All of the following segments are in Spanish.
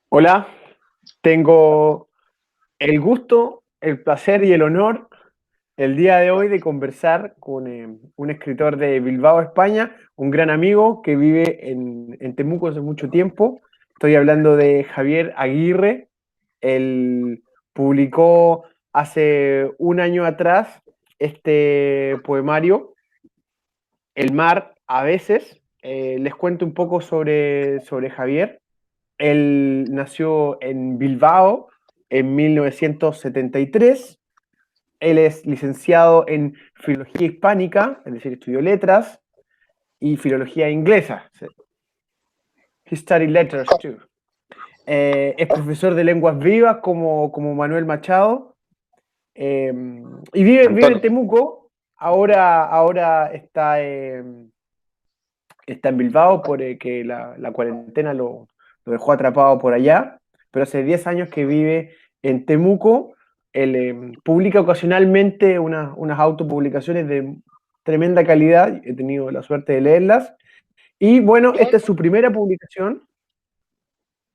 Hola, tengo el gusto, el placer y el honor el día de hoy de conversar con un escritor de Bilbao, España, un gran amigo que vive en Temuco hace mucho tiempo. Estoy hablando de Javier Aguirre. Él publicó hace un año atrás este poemario, El mar a veces. Les cuento un poco sobre Javier. Él nació en Bilbao en 1973. Él es licenciado en Filología Hispánica, es decir, estudió letras, y Filología Inglesa. He studied letters too. Es profesor de lenguas vivas como Manuel Machado. Y vive en Temuco. Ahora está en Bilbao porque la cuarentena lo dejó atrapado por allá, pero hace 10 años que vive en Temuco. Él publica ocasionalmente unas autopublicaciones de tremenda calidad, he tenido la suerte de leerlas, y bueno, esta es su primera publicación,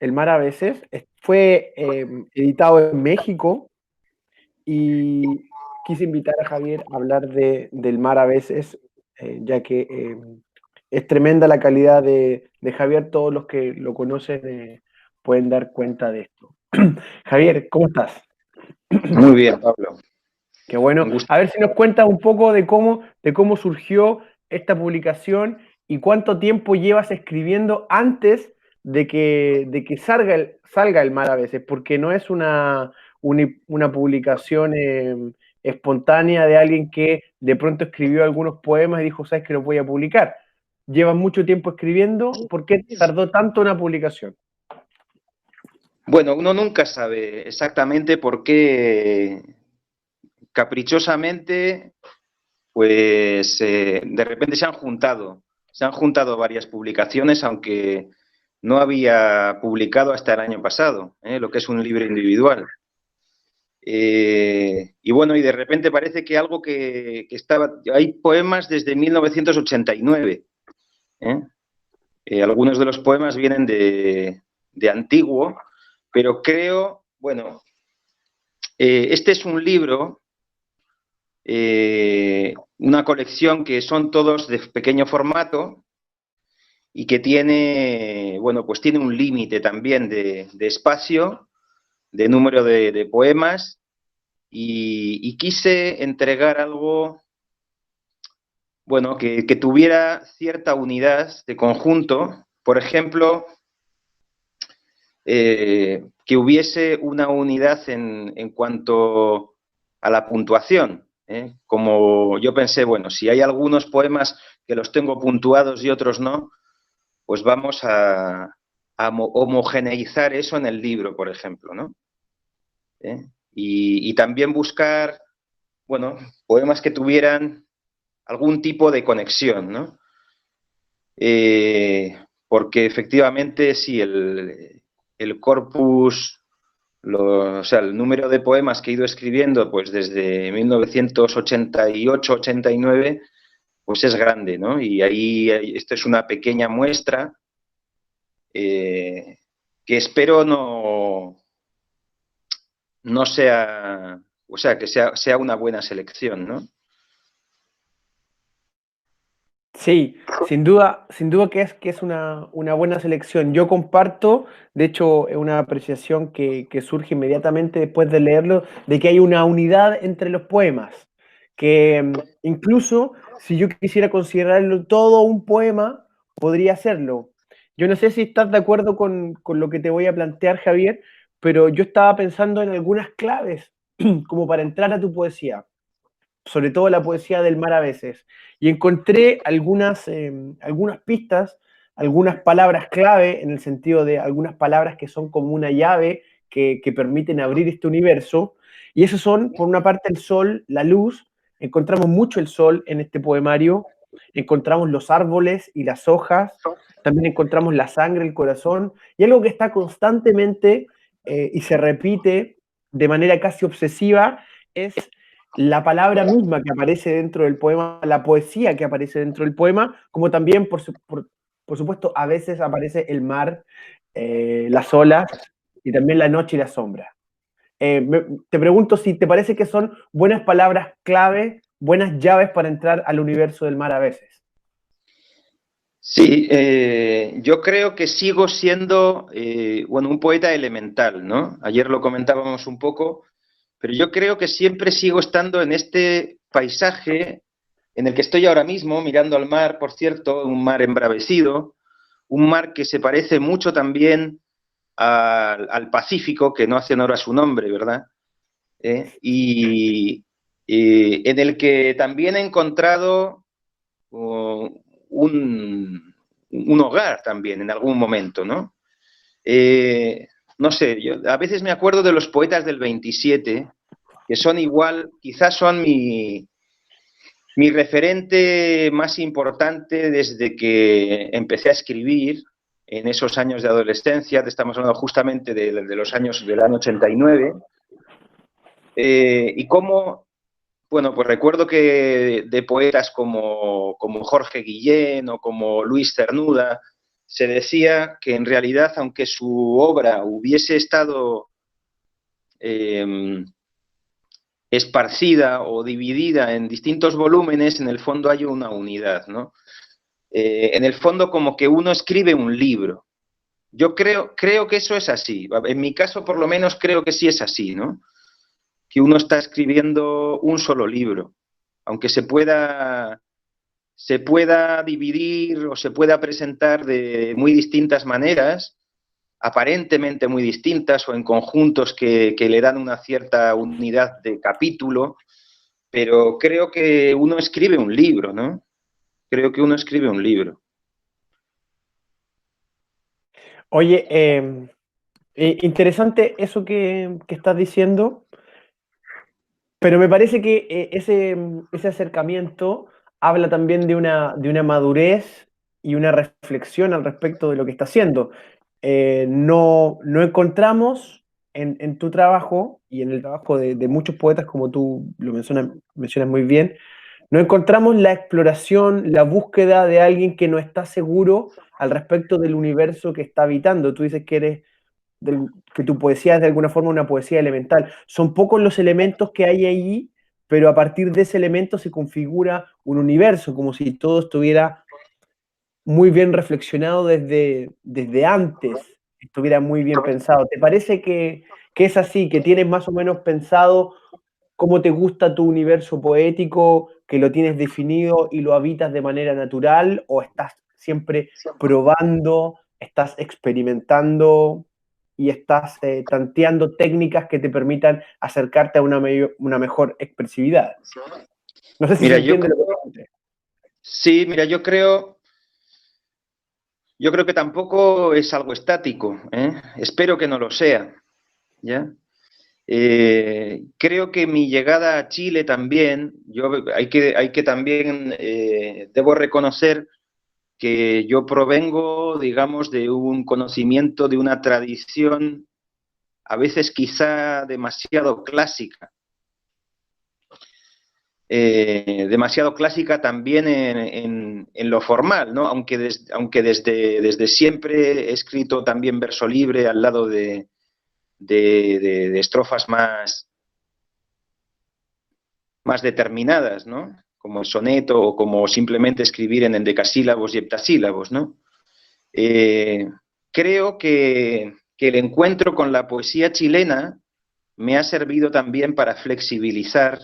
El mar a veces. Fue editado en México y quise invitar a Javier a hablar del mar a veces, ya que es tremenda la calidad de Javier. Todos los que lo conocen pueden dar cuenta de esto. Javier, ¿cómo estás? Muy bien, Pablo. Qué bueno. A ver si nos cuentas un poco de cómo surgió esta publicación y cuánto tiempo llevas escribiendo antes de que salga el mar a veces, porque no es una publicación espontánea de alguien que de pronto escribió algunos poemas y dijo, ¿sabes que los voy a publicar? Llevas mucho tiempo escribiendo. ¿Por qué tardó tanto una publicación? Bueno, uno nunca sabe exactamente por qué caprichosamente, pues de repente se han juntado varias publicaciones, aunque no había publicado hasta el año pasado, lo que es un libro individual. Y bueno, y de repente parece que algo que estaba... Hay poemas desde 1989. Algunos de los poemas vienen de antiguo, pero creo, bueno, este es un libro, una colección que son todos de pequeño formato y que tiene, bueno, pues tiene un límite también de espacio, de número de poemas, y quise entregar algo, bueno, que tuviera cierta unidad de conjunto. Por ejemplo, que hubiese una unidad en cuanto a la puntuación. Como yo pensé, bueno, si hay algunos poemas que los tengo puntuados y otros no, pues vamos a homogeneizar eso en el libro, por ejemplo, ¿no? Y también buscar, bueno, poemas que tuvieran algún tipo de conexión, ¿no? Porque efectivamente sí, el corpus, o sea, el número de poemas que he ido escribiendo pues desde 1988-89 pues es grande, ¿no? Y ahí esto es una pequeña muestra que espero no sea, o sea, que sea una buena selección, ¿no? Sí, sin duda que es una buena selección. Yo comparto, de hecho, es una apreciación que surge inmediatamente después de leerlo, de que hay una unidad entre los poemas, que incluso si yo quisiera considerarlo todo un poema, podría hacerlo. Yo no sé si estás de acuerdo con lo que te voy a plantear, Javier, pero yo estaba pensando en algunas claves como para entrar a tu poesía, sobre todo la poesía del mar a veces, y encontré algunas pistas, algunas palabras clave, en el sentido de algunas palabras que son como una llave que permiten abrir este universo, y esos son, por una parte, el sol, la luz. Encontramos mucho el sol en este poemario, encontramos los árboles y las hojas, también encontramos la sangre, el corazón, y algo que está constantemente y se repite de manera casi obsesiva es la palabra misma que aparece dentro del poema, la poesía que aparece dentro del poema, como también, por supuesto, a veces aparece el mar, las olas y también la noche y la sombra. Te pregunto si te parece que son buenas palabras clave, buenas llaves para entrar al universo del mar a veces. Sí, yo creo que sigo siendo, bueno, un poeta elemental, ¿no? Ayer lo comentábamos un poco, pero yo creo que siempre sigo estando en este paisaje en el que estoy ahora mismo, mirando al mar, por cierto, un mar embravecido, un mar que se parece mucho también al Pacífico, que no hace honor a su nombre, ¿verdad? Y en el que también he encontrado un hogar también en algún momento, ¿no? No sé, yo a veces me acuerdo de los poetas del 27, que son igual, quizás son mi referente más importante desde que empecé a escribir en esos años de adolescencia, estamos hablando justamente de los años del año 89, y cómo, bueno, pues recuerdo que de poetas como Jorge Guillén o como Luis Cernuda, se decía que en realidad, aunque su obra hubiese estado eh, esparcida o dividida en distintos volúmenes, en el fondo hay una unidad, ¿no? En el fondo como que uno escribe un libro. Yo creo que eso es así. En mi caso, por lo menos, creo que sí es así, ¿no? Que uno está escribiendo un solo libro, aunque se pueda dividir o se pueda presentar de muy distintas maneras, aparentemente muy distintas o en conjuntos que le dan una cierta unidad de capítulo, pero creo que uno escribe un libro, ¿no? Creo que uno escribe un libro. Oye, interesante eso que estás diciendo, pero me parece que ese acercamiento habla también de una madurez y una reflexión al respecto de lo que está haciendo. No encontramos en tu trabajo y en el trabajo de muchos poetas, como tú lo mencionas muy bien, no encontramos la exploración, la búsqueda de alguien que no está seguro al respecto del universo que está habitando. Tú dices que que tu poesía es de alguna forma una poesía elemental. Son pocos los elementos que hay ahí, pero a partir de ese elemento se configura un universo, como si todo estuviera muy bien reflexionado desde antes, estuviera muy bien pensado. ¿Te parece que es así, que tienes más o menos pensado cómo te gusta tu universo poético, que lo tienes definido y lo habitas de manera natural, o estás siempre probando, estás experimentando y estás tanteando técnicas que te permitan acercarte a una mejor expresividad? No sé si se Mira, entiende lo que digo. sí, mira, yo creo que tampoco es algo estático, ¿eh? Espero que no lo sea, ¿ya? Creo que mi llegada a Chile también, hay que también, debo reconocer que yo provengo, digamos, de un conocimiento, de una tradición, a veces quizá demasiado clásica también en lo formal, ¿no? Aunque desde siempre he escrito también verso libre al lado de estrofas más determinadas, ¿no? Como el soneto o como simplemente escribir en endecasílabos y heptasílabos, ¿no? Eh, creo que el encuentro con la poesía chilena me ha servido también para flexibilizar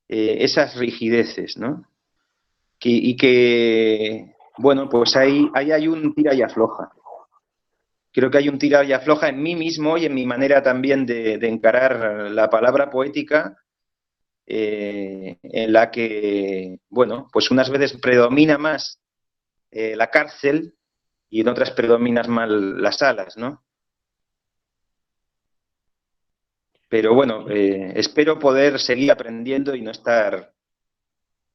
esas rigideces, ¿no? Y que, bueno, pues ahí hay un tira y afloja. Creo que hay un tira y afloja en mí mismo y en mi manera también de encarar la palabra poética, en la que, bueno, pues unas veces predomina más la cárcel y en otras predominan más las alas, ¿no? Pero bueno, espero poder seguir aprendiendo y no estar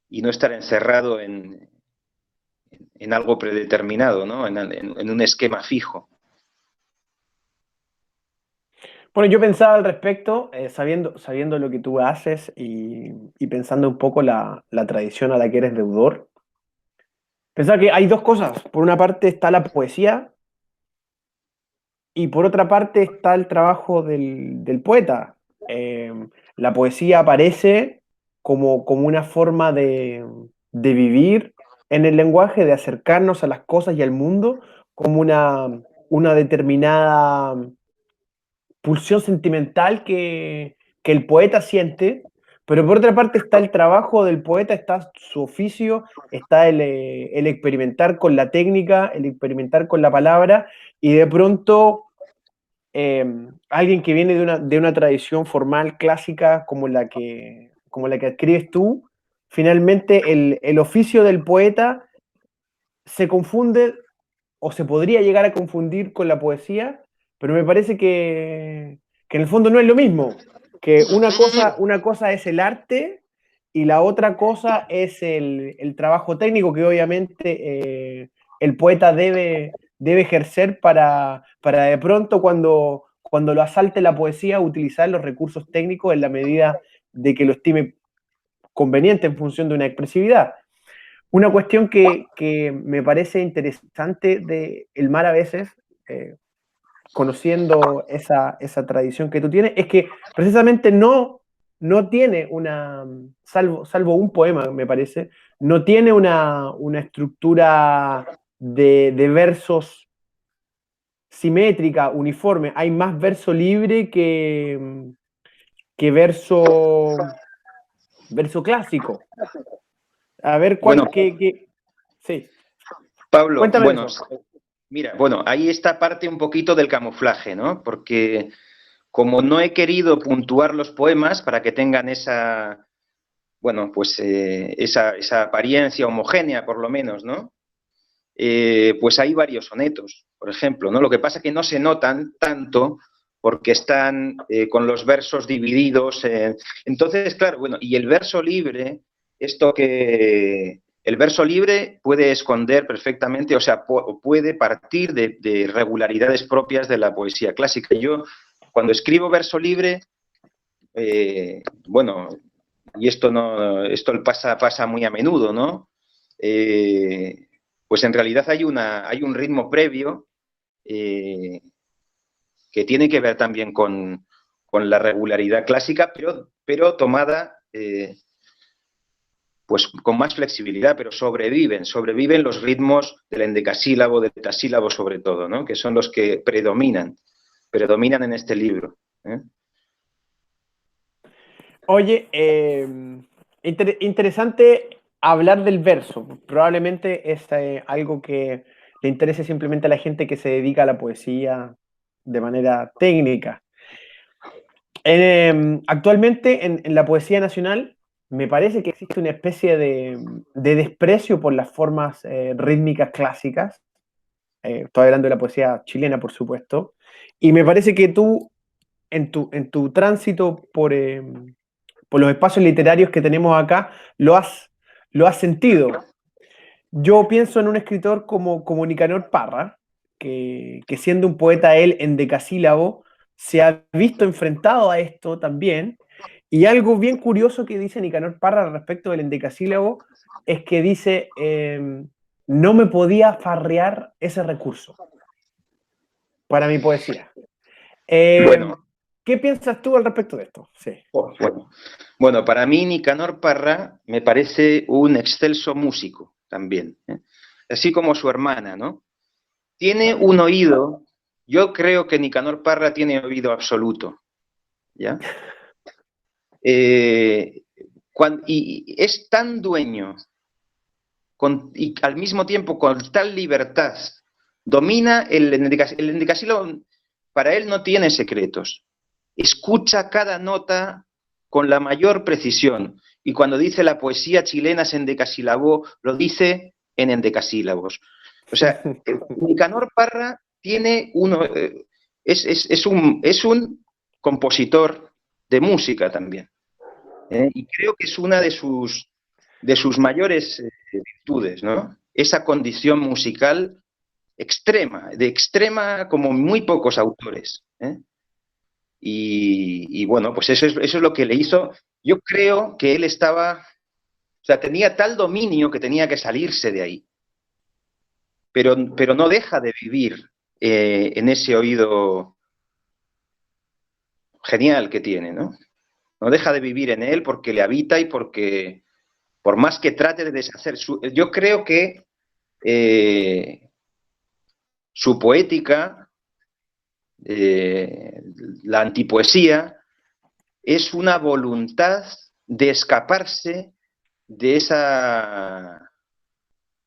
encerrado en algo predeterminado, ¿no? En un esquema fijo. Bueno, yo pensaba al respecto, sabiendo lo que tú haces y pensando un poco la tradición a la que eres deudor, pensaba que hay dos cosas. Por una parte está la poesía y por otra parte está el trabajo del poeta. Eh, la poesía aparece como una forma de vivir en el lenguaje, de acercarnos a las cosas y al mundo, como una determinada pulsión sentimental que el poeta siente, pero por otra parte está el trabajo del poeta, está su oficio, está el experimentar con la técnica, el experimentar con la palabra, y de pronto alguien que viene de una tradición formal clásica como la que escribes tú, finalmente el oficio del poeta se confunde o se podría llegar a confundir con la poesía, pero me parece que en el fondo no es lo mismo, que una cosa es el arte y la otra cosa es el trabajo técnico que obviamente el poeta debe ejercer para de pronto cuando lo asalte la poesía utilizar los recursos técnicos en la medida de que lo estime conveniente en función de una expresividad. Una cuestión que me parece interesante de El Mar a veces, eh, conociendo esa tradición que tú tienes, es que precisamente no tiene salvo un poema, me parece, no tiene una estructura de versos simétrica, uniforme. Hay más verso libre que verso clásico. A ver, Bueno, sí, Pablo, cuéntame de bueno, eso. mira, bueno, ahí está parte un poquito del camuflaje, ¿no? Porque como no he querido puntuar los poemas para que tengan esa, bueno, pues esa apariencia homogénea, por lo menos, ¿no? Pues hay varios sonetos, por ejemplo, ¿no? Lo que pasa es que no se notan tanto porque están con los versos divididos. Entonces, claro, bueno, y el verso libre, esto que... El verso libre puede esconder perfectamente, o sea, puede partir de regularidades propias de la poesía clásica. Yo, cuando escribo verso libre, bueno, y esto no, esto pasa muy a menudo, ¿no? Pues en realidad hay un ritmo previo eh, que tiene que ver también con la regularidad clásica, pero tomada pues con más flexibilidad, pero sobreviven los ritmos del endecasílabo, del tasílabo sobre todo, ¿no? Que son los que predominan en este libro. ¿Eh? Oye, interesante hablar del verso. Probablemente es algo que le interese simplemente a la gente que se dedica a la poesía de manera técnica. Actualmente en la poesía nacional me parece que existe una especie de desprecio por las formas rítmicas clásicas. Estoy hablando de la poesía chilena, por supuesto. Y me parece que tú, en tu tránsito por los espacios literarios que tenemos acá, lo has sentido. Yo pienso en un escritor como Nicanor Parra, que siendo un poeta él en decasílabo, se ha visto enfrentado a esto también. Y algo bien curioso que dice Nicanor Parra respecto del endecasílabo es que dice, no me podía farrear ese recurso para mi poesía. Bueno, ¿Qué piensas tú al respecto de esto? Sí. bueno, bueno, para mí Nicanor Parra me parece un excelso músico también, ¿eh? Así como su hermana, ¿no? Tiene un oído, yo creo que Nicanor Parra tiene oído absoluto, ¿ya? Eh, y es tan dueño y al mismo tiempo con tal libertad, domina el endecasílabo, para él no tiene secretos, escucha cada nota con la mayor precisión, y cuando dice la poesía chilena se endecasílabo, lo dice en endecasílabos. O sea, Nicanor Parra tiene uno, es un compositor de música también, y creo que es una de sus mayores virtudes, ¿no? Esa condición musical extrema, de extrema como muy pocos autores. ¿Eh? Y bueno, pues eso es lo que le hizo. Yo creo que él estaba, o sea, tenía tal dominio que tenía que salirse de ahí, pero no deja de vivir en ese oído genial que tiene, ¿no? No deja de vivir en él porque le habita y porque, por más que trate de deshacer, yo creo que eh, su poética, eh, la antipoesía, es una voluntad de escaparse de,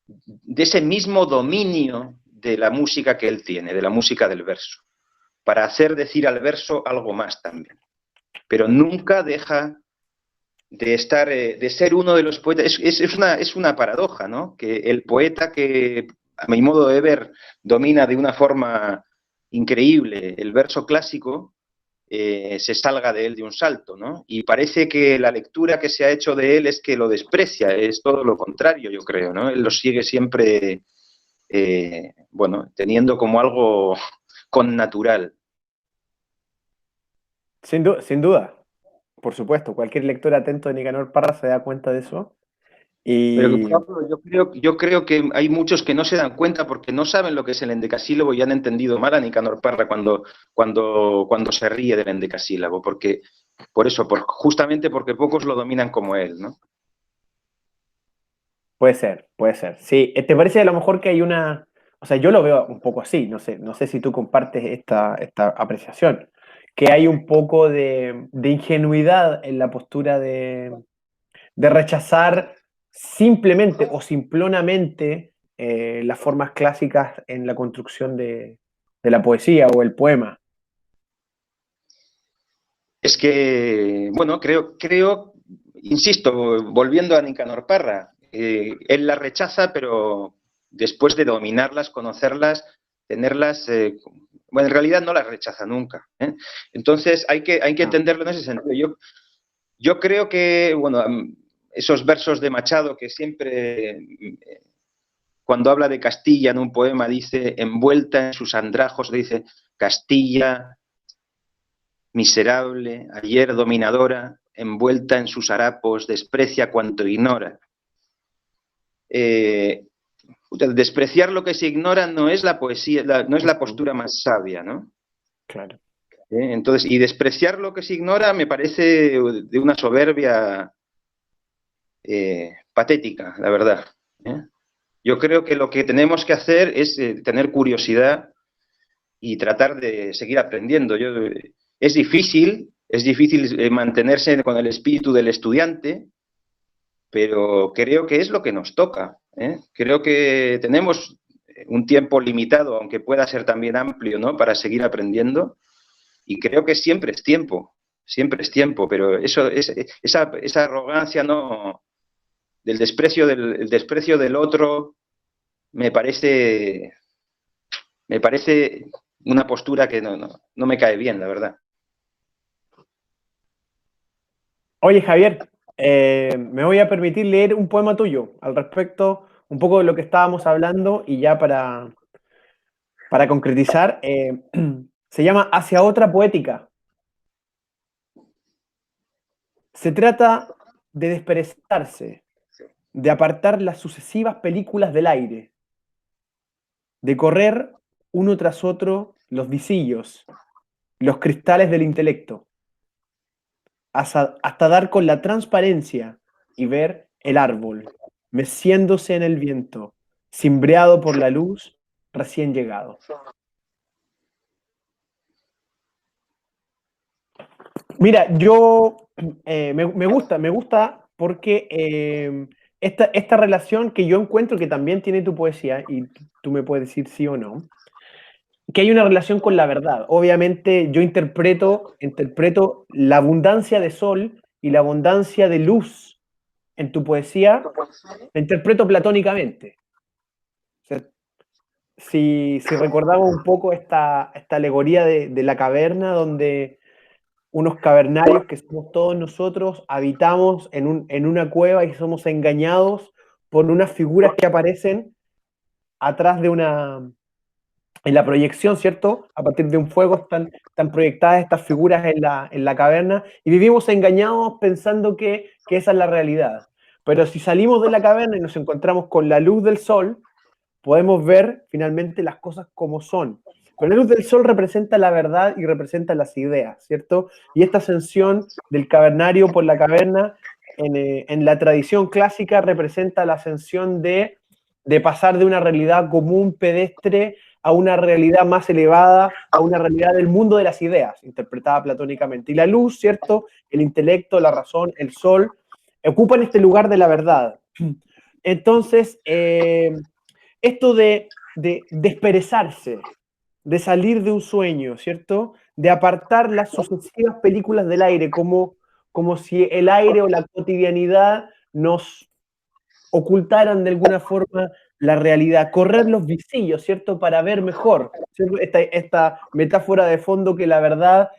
de ese mismo dominio de la música que él tiene, de la música del verso, para hacer decir al verso algo más también. Pero nunca deja de estar, de ser uno de los poetas. Es una paradoja, ¿no? Que el poeta que, a mi modo de ver, domina de una forma increíble el verso clásico, se salga de él de un salto, ¿no? Y parece que la lectura que se ha hecho de él es que lo desprecia, es todo lo contrario, yo creo, ¿no? Él lo sigue siempre, bueno, teniendo como algo connatural. Sin duda, por supuesto, cualquier lector atento de Nicanor Parra se da cuenta de eso. Pero Y Pablo, yo creo que hay muchos que no se dan cuenta porque no saben lo que es el endecasílabo y han entendido mal a Nicanor Parra cuando se ríe del endecasílabo, porque por eso, justamente porque pocos lo dominan como él, ¿no? puede ser, puede ser. Sí, ¿te parece a lo mejor que hay una, o sea, yo lo veo un poco así, no sé si tú compartes esta apreciación, que hay un poco de ingenuidad en la postura de rechazar simplemente o simplonamente las formas clásicas en la construcción de la poesía o el poema? Es que, bueno, insisto, volviendo a Nicanor Parra, él las rechaza, pero después de dominarlas, conocerlas, tenerlas, bueno, en realidad no las rechaza nunca, ¿eh? Entonces hay que entenderlo en ese sentido. Yo creo que, bueno, esos versos de Machado que siempre, cuando habla de Castilla en un poema, dice, envuelta en sus andrajos, dice, Castilla miserable, ayer dominadora, envuelta en sus harapos, desprecia cuanto ignora. Eh, Despreciar lo que se ignora no es la poesía, no es la postura más sabia, ¿no? Claro. Entonces, y despreciar lo que se ignora me parece de una soberbia patética, la verdad. ¿Eh? Yo creo que lo que tenemos que hacer es tener curiosidad y tratar de seguir aprendiendo. Es difícil mantenerse con el espíritu del estudiante, pero creo que es lo que nos toca, ¿eh? Creo que tenemos un tiempo limitado, aunque pueda ser también amplio, ¿no? Para seguir aprendiendo, y creo que siempre es tiempo, pero esa arrogancia, ¿no? El desprecio del otro, me parece, me parece una postura que no me cae bien, la verdad. Oye, Javier, me voy a permitir leer un poema tuyo al respecto, un poco de lo que estábamos hablando y ya para concretizar, se llama Hacia otra poética. Se trata de desperezarse, de apartar las sucesivas películas del aire, de correr uno tras otro los visillos, los cristales del intelecto, hasta dar con la transparencia y ver el árbol, meciéndose en el viento, cimbreado por la luz recién llegado. Mira, yo me gusta porque esta relación que yo encuentro que también tiene tu poesía, y tú me puedes decir sí o no, que hay una relación con la verdad. Obviamente yo interpreto la abundancia de sol y la abundancia de luz en tu poesía, la interpreto platónicamente. O sea, si recordamos un poco esta alegoría de la caverna, donde unos cavernarios que somos todos nosotros habitamos en una cueva y somos engañados por unas figuras que aparecen atrás en la proyección, ¿cierto? A partir de un fuego están proyectadas estas figuras en la caverna y vivimos engañados pensando que esa es la realidad. Pero si salimos de la caverna y nos encontramos con la luz del sol, podemos ver finalmente las cosas como son. Pero la luz del sol representa la verdad y representa las ideas, ¿cierto? Y esta ascensión del cavernario por la caverna en la tradición clásica representa la ascensión de pasar de una realidad común, pedestre, a una realidad más elevada, a una realidad del mundo de las ideas, interpretada platónicamente. Y la luz, ¿cierto? El intelecto, la razón, el sol, ocupan este lugar de la verdad. Entonces, esto de desperezarse, de salir de un sueño, ¿cierto? De apartar las sucesivas películas del aire, como si el aire o la cotidianidad nos ocultaran de alguna forma la realidad, correr los visillos, ¿cierto? Para ver mejor, ¿cierto? Esta metáfora de fondo que la verdad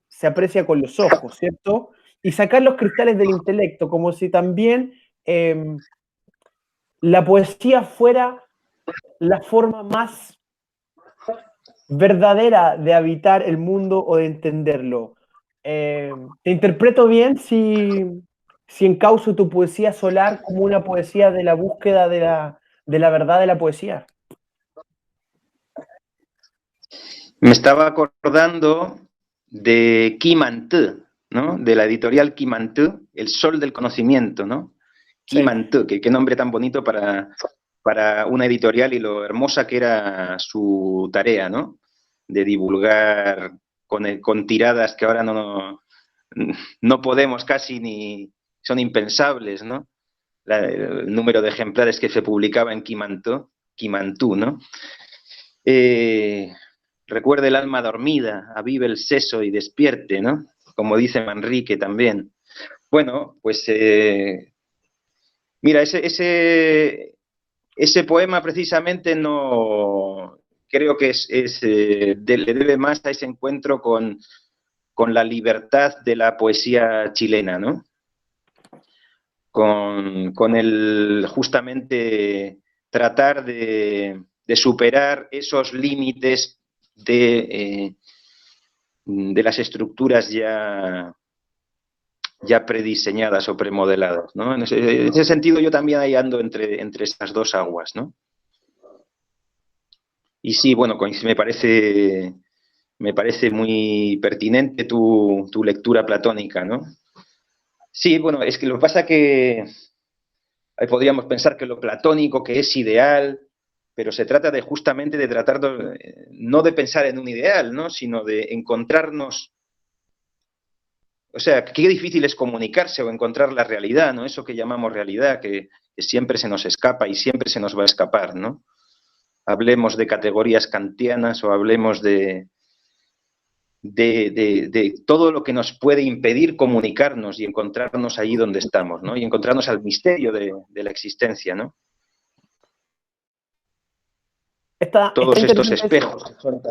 se aprecia con los ojos, ¿cierto? Y sacar los cristales del intelecto, como si también la poesía fuera la forma más verdadera de habitar el mundo o de entenderlo. ¿Te interpreto bien si encauzo tu poesía solar como una poesía de la búsqueda de la verdad de la poesía? Me estaba acordando de Kimantú, ¿no? De la editorial Kimantú, El Sol del Conocimiento, ¿no? Sí. Kimantú, qué nombre tan bonito para una editorial y lo hermosa que era su tarea, ¿no? De divulgar con tiradas que ahora no podemos casi ni, son impensables, ¿no? El número de ejemplares que se publicaba en Kimantú, ¿no? Eh, Recuerde el alma dormida, avive el seso y despierte, ¿no? Como dice Manrique también. Bueno, pues mira, ese poema precisamente no creo que le debe más a ese encuentro con la libertad de la poesía chilena, ¿no? Con el justamente tratar de superar esos límites de las estructuras ya prediseñadas o premodeladas, ¿no? En ese sentido yo también ahí ando entre estas dos aguas, ¿no? Y sí, bueno, me parece muy pertinente tu lectura platónica, ¿no? Sí, bueno, es que lo que pasa que ahí podríamos pensar que lo platónico, que es ideal, pero se trata de justamente de tratar no de pensar en un ideal, ¿no? Sino de encontrarnos. O sea, qué difícil es comunicarse o encontrar la realidad, ¿no? Eso que llamamos realidad, que siempre se nos escapa y siempre se nos va a escapar, ¿no? Hablemos de categorías kantianas o hablemos de todo lo que nos puede impedir comunicarnos y encontrarnos allí donde estamos, ¿no? Y encontrarnos al misterio de la existencia, ¿no? Está Todos estos interesante eso. espejos que son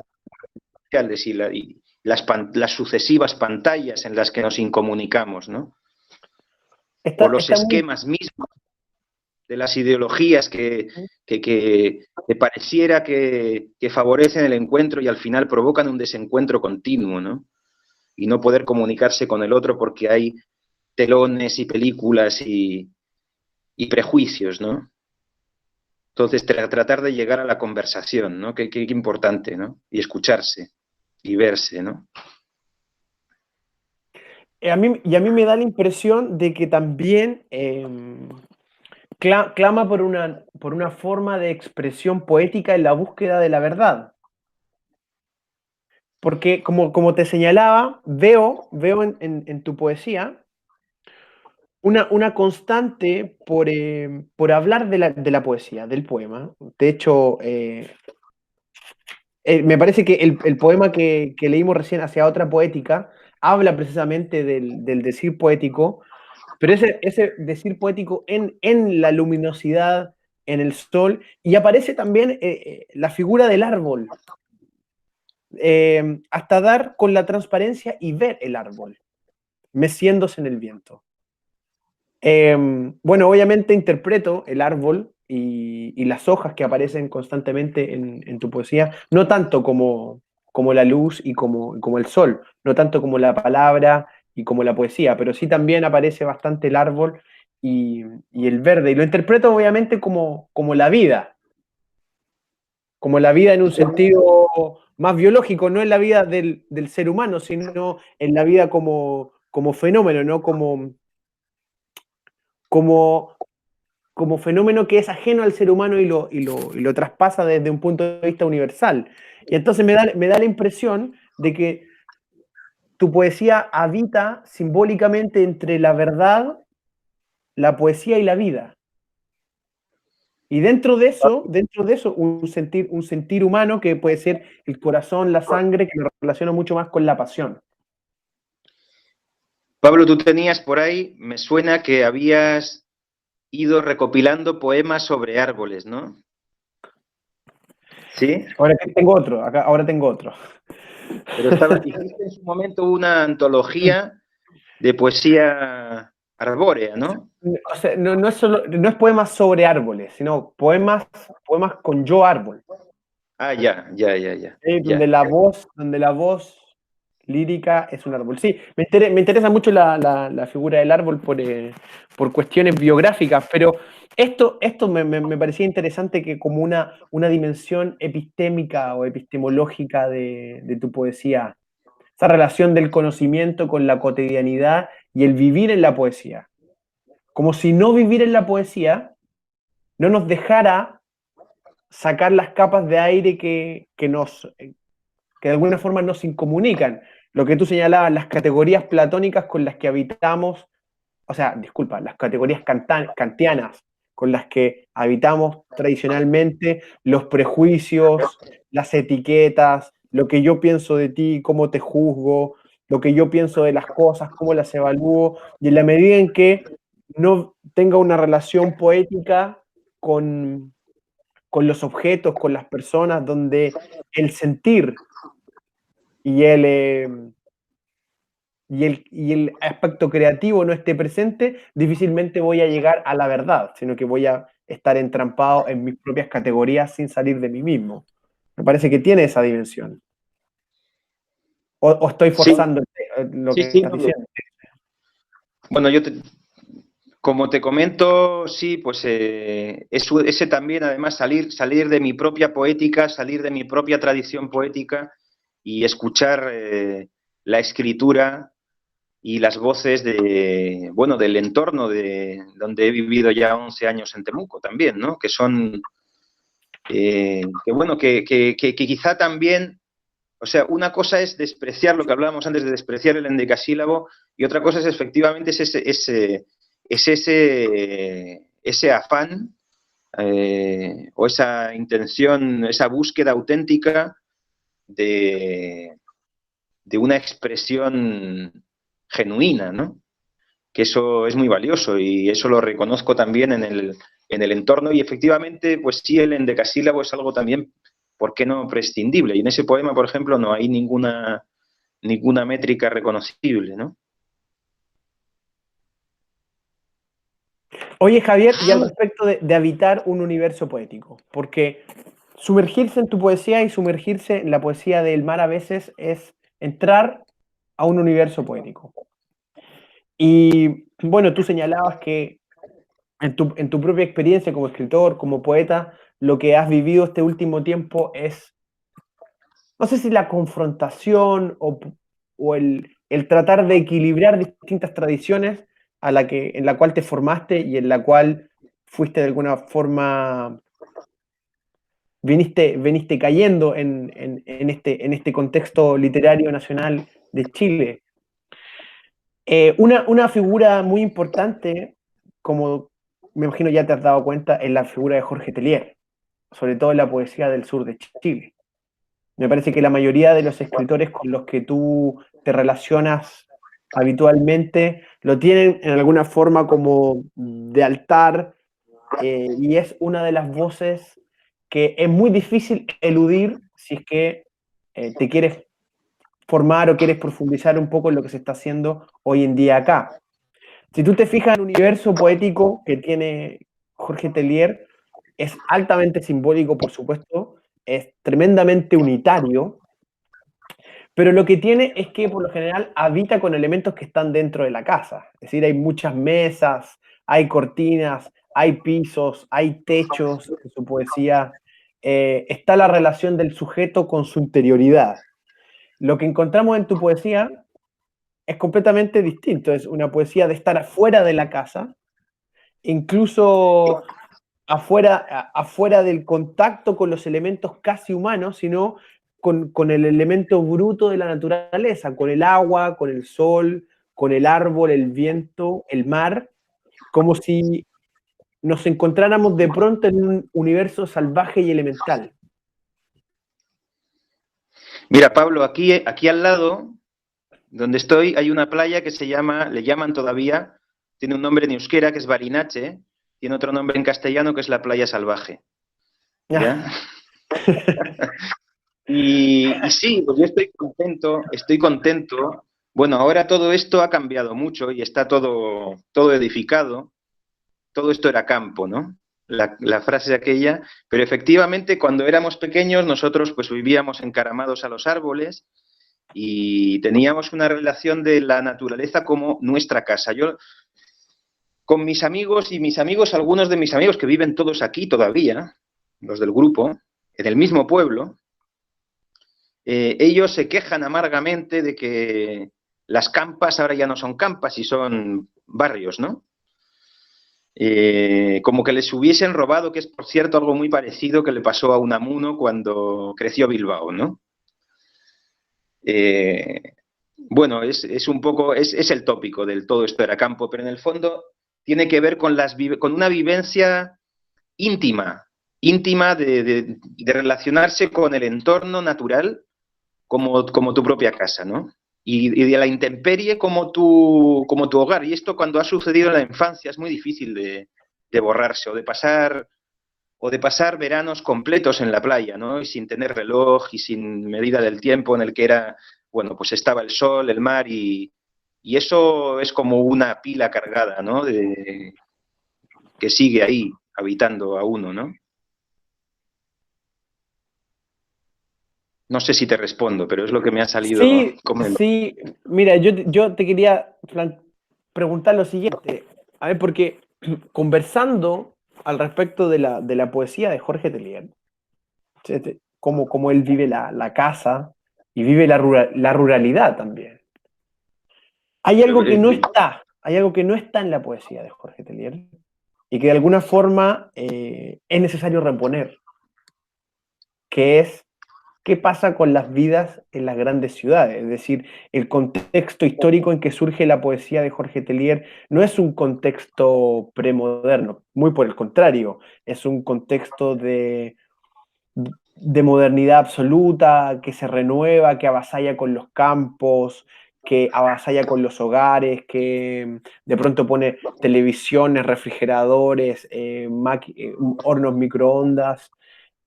sociales y las sucesivas pantallas en las que nos incomunicamos, ¿no? O los Está muy... esquemas mismos de las ideologías que pareciera que favorecen el encuentro y al final provocan un desencuentro continuo, ¿no? Y no poder comunicarse con el otro porque hay telones y películas y prejuicios, ¿no? Entonces, tratar de llegar a la conversación, ¿no? Qué importante, ¿no? Y escucharse y verse, ¿no? Y a mí me da la impresión de que también clama por una forma de expresión poética en la búsqueda de la verdad. Porque, como te señalaba, veo en tu poesía una constante por hablar de la poesía, del poema. De hecho, me parece que el poema que leímos recién, Hacia otra poética, habla precisamente del decir poético, pero ese decir poético en la luminosidad, en el sol, y aparece también la figura del árbol, hasta dar con la transparencia y ver el árbol, meciéndose en el viento. Bueno, obviamente interpreto el árbol y las hojas que aparecen constantemente en tu poesía, no tanto como la luz y como el sol, no tanto como la palabra y como la poesía, pero sí también aparece bastante el árbol y el verde. Y lo interpreto obviamente como como la vida en un sentido más biológico, no en la vida del ser humano, sino en la vida como fenómeno, ¿no? Como, como fenómeno que es ajeno al ser humano y lo traspasa desde un punto de vista universal. Y entonces me da la impresión de que tu poesía habita simbólicamente entre la verdad, la poesía y la vida. Y dentro de eso, un sentir humano que puede ser el corazón, la sangre, que lo relaciona mucho más con la pasión. Pablo, tú tenías por ahí, me suena que habías ido recopilando poemas sobre árboles, ¿no? ¿Sí? Ahora tengo otro. Pero hiciste en su momento una antología de poesía arbórea, ¿no? O sea, no es poemas sobre árboles, sino poemas con yo árbol. Ah, ya, ya, ya, ya, Donde ya. la voz lírica es un árbol. Sí, me interesa mucho la figura del árbol por cuestiones biográficas, pero esto me parecía interesante que como una dimensión epistémica o epistemológica de tu poesía, esa relación del conocimiento con la cotidianidad y el vivir en la poesía. Como si no vivir en la poesía no nos dejara sacar las capas de aire que de alguna forma nos incomunican. Lo que tú señalabas, las categorías platónicas con las que habitamos, o sea, disculpa, las categorías kantianas con las que habitamos tradicionalmente, los prejuicios, las etiquetas, lo que yo pienso de ti, cómo te juzgo, lo que yo pienso de las cosas, cómo las evalúo, y en la medida en que no tenga una relación poética con los objetos, con las personas, donde el sentir y el aspecto creativo no esté presente, difícilmente voy a llegar a la verdad, sino que voy a estar entrampado en mis propias categorías sin salir de mí mismo. Me parece que tiene esa dimensión. O estoy Sí, forzando lo sí, que sí. estás diciendo. Bueno, como te comento, sí, pues ese también, además, salir de mi propia poética, salir de mi propia tradición poética y escuchar la escritura y las voces bueno, del entorno de donde he vivido ya 11 años en Temuco también, ¿no? Que son, que bueno, que quizá también, o sea, una cosa es despreciar lo que hablábamos antes de despreciar el endecasílabo y otra cosa es efectivamente ese afán o esa intención, esa búsqueda auténtica de, de una expresión genuina, ¿no? Que eso es muy valioso y eso lo reconozco también en el entorno y efectivamente, pues sí, el endecasílabo es algo también, ¿por qué no prescindible? Y en ese poema, por ejemplo, no hay ninguna métrica reconocible, ¿no? Oye, Javier, y al respecto de habitar un universo poético, porque sumergirse en tu poesía y sumergirse en la poesía del mar a veces es entrar a un universo poético. Y bueno, tú señalabas que en tu propia experiencia como escritor, como poeta, lo que has vivido este último tiempo es, no sé si la confrontación o el tratar de equilibrar distintas tradiciones en la cual te formaste y en la cual fuiste de alguna forma, viniste cayendo en este contexto literario nacional de Chile. Una figura muy importante, como me imagino ya te has dado cuenta, es la figura de Jorge Tellier, sobre todo en la poesía del sur de Chile. Me parece que la mayoría de los escritores con los que tú te relacionas habitualmente lo tienen en alguna forma como de altar, y es una de las voces que es muy difícil eludir si es que te quieres formar o quieres profundizar un poco en lo que se está haciendo hoy en día acá. Si tú te fijas en el universo poético que tiene Jorge Tellier, es altamente simbólico, por supuesto, es tremendamente unitario, pero lo que tiene es que por lo general habita con elementos que están dentro de la casa. Es decir, hay muchas mesas, hay cortinas, hay pisos, hay techos en su poesía. Está la relación del sujeto con su interioridad. Lo que encontramos en tu poesía es completamente distinto. Es una poesía de estar afuera de la casa, incluso afuera del contacto con los elementos casi humanos, sino con el elemento bruto de la naturaleza, con el agua, con el sol, con el árbol, el viento, el mar, como si nos encontráramos de pronto en un universo salvaje y elemental. Mira, Pablo, aquí al lado, donde estoy, hay una playa que le llaman todavía, tiene un nombre en euskera que es Barinache, tiene otro nombre en castellano que es la playa salvaje. ¿Ya? Y sí, pues yo estoy contento. Bueno, ahora todo esto ha cambiado mucho y está todo edificado. Todo esto era campo, ¿no? La frase aquella, pero efectivamente cuando éramos pequeños nosotros pues vivíamos encaramados a los árboles y teníamos una relación de la naturaleza como nuestra casa. Yo con mis amigos y mis amigos, algunos de mis amigos que viven todos aquí todavía, los del grupo, en el mismo pueblo, ellos se quejan amargamente de que las campas ahora ya no son campas y son barrios, ¿no? Como que les hubiesen robado, que es por cierto algo muy parecido que le pasó a Unamuno cuando creció Bilbao, ¿no? Eh, bueno, es un poco, es el tópico del todo esto era campo, pero en el fondo tiene que ver con una vivencia íntima, íntima de relacionarse con el entorno natural como tu propia casa, ¿no? Y de la intemperie como tu hogar. Y esto cuando ha sucedido en la infancia es muy difícil de borrarse o de pasar veranos completos en la playa, ¿no? Y sin tener reloj y sin medida del tiempo en el que era, bueno, pues estaba el sol, el mar y eso es como una pila cargada, ¿no? Que sigue ahí habitando a uno, ¿no? No sé si te respondo, pero es lo que me ha salido Sí, comentar. sí, mira, yo te quería preguntar lo siguiente, a ver, porque conversando al respecto de la poesía de Jorge Telier, como él vive la casa y vive la ruralidad también. Hay algo que no está, hay algo que no está en la poesía de Jorge Telier y que de alguna forma es necesario reponer, que es qué pasa con las vidas en las grandes ciudades. Es decir, el contexto histórico en que surge la poesía de Jorge Telier no es un contexto premoderno, muy por el contrario, es un contexto de modernidad absoluta, que se renueva, que avasalla con los campos, que avasalla con los hogares, que de pronto pone televisiones, refrigeradores, hornos microondas,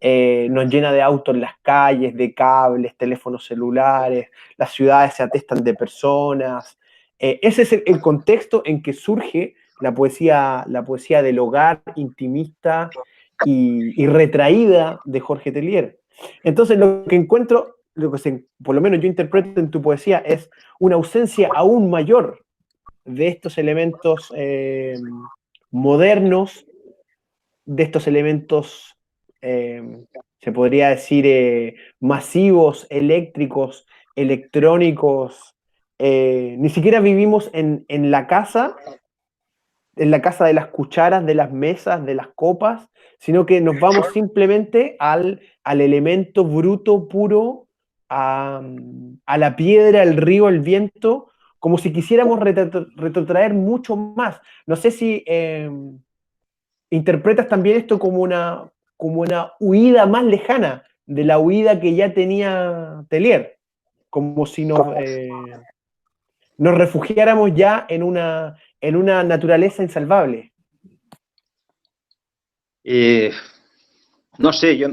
nos llena de autos en las calles, de cables, teléfonos celulares, las ciudades se atestan de personas. Ese es el contexto en que surge la poesía del hogar intimista y retraída de Jorge Tellier. Entonces, lo que encuentro, por lo menos yo interpreto en tu poesía, es una ausencia aún mayor de estos elementos modernos, de estos elementos, se podría decir, masivos, eléctricos, electrónicos. Ni siquiera vivimos en la casa de las cucharas, de las mesas, de las copas, sino que nos vamos simplemente al elemento bruto, puro, a la piedra, el río, el viento, como si quisiéramos retrotraer mucho más. No sé si interpretas también esto como una huida más lejana de la huida que ya tenía Tellier, como si nos refugiáramos ya en una naturaleza insalvable. Eh, no sé, yo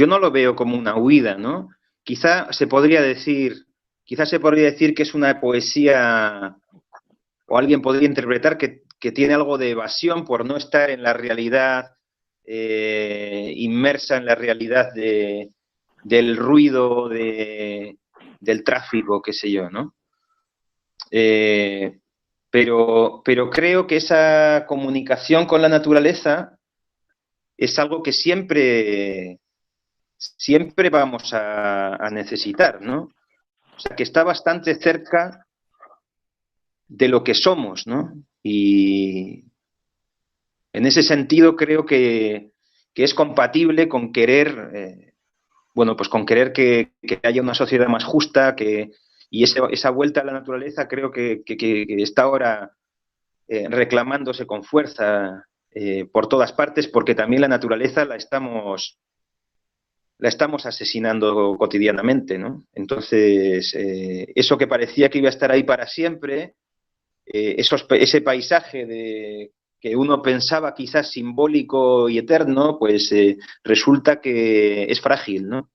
no lo veo como una huida, ¿no? Quizá se podría decir que es una poesía, o alguien podría interpretar que tiene algo de evasión por no estar en la realidad inmersa en la realidad del ruido, del tráfico, qué sé yo, ¿no? Pero creo que esa comunicación con la naturaleza es algo que siempre vamos a necesitar, ¿no? O sea, que está bastante cerca de lo que somos, ¿no? Y en ese sentido creo que es compatible con querer, bueno, pues con querer que haya una sociedad más justa, y esa vuelta a la naturaleza creo que está ahora reclamándose con fuerza por todas partes, porque también la naturaleza la estamos asesinando cotidianamente, ¿no? Entonces, eso que parecía que iba a estar ahí para siempre, ese paisaje que uno pensaba quizás simbólico y eterno, pues resulta que es frágil, ¿no?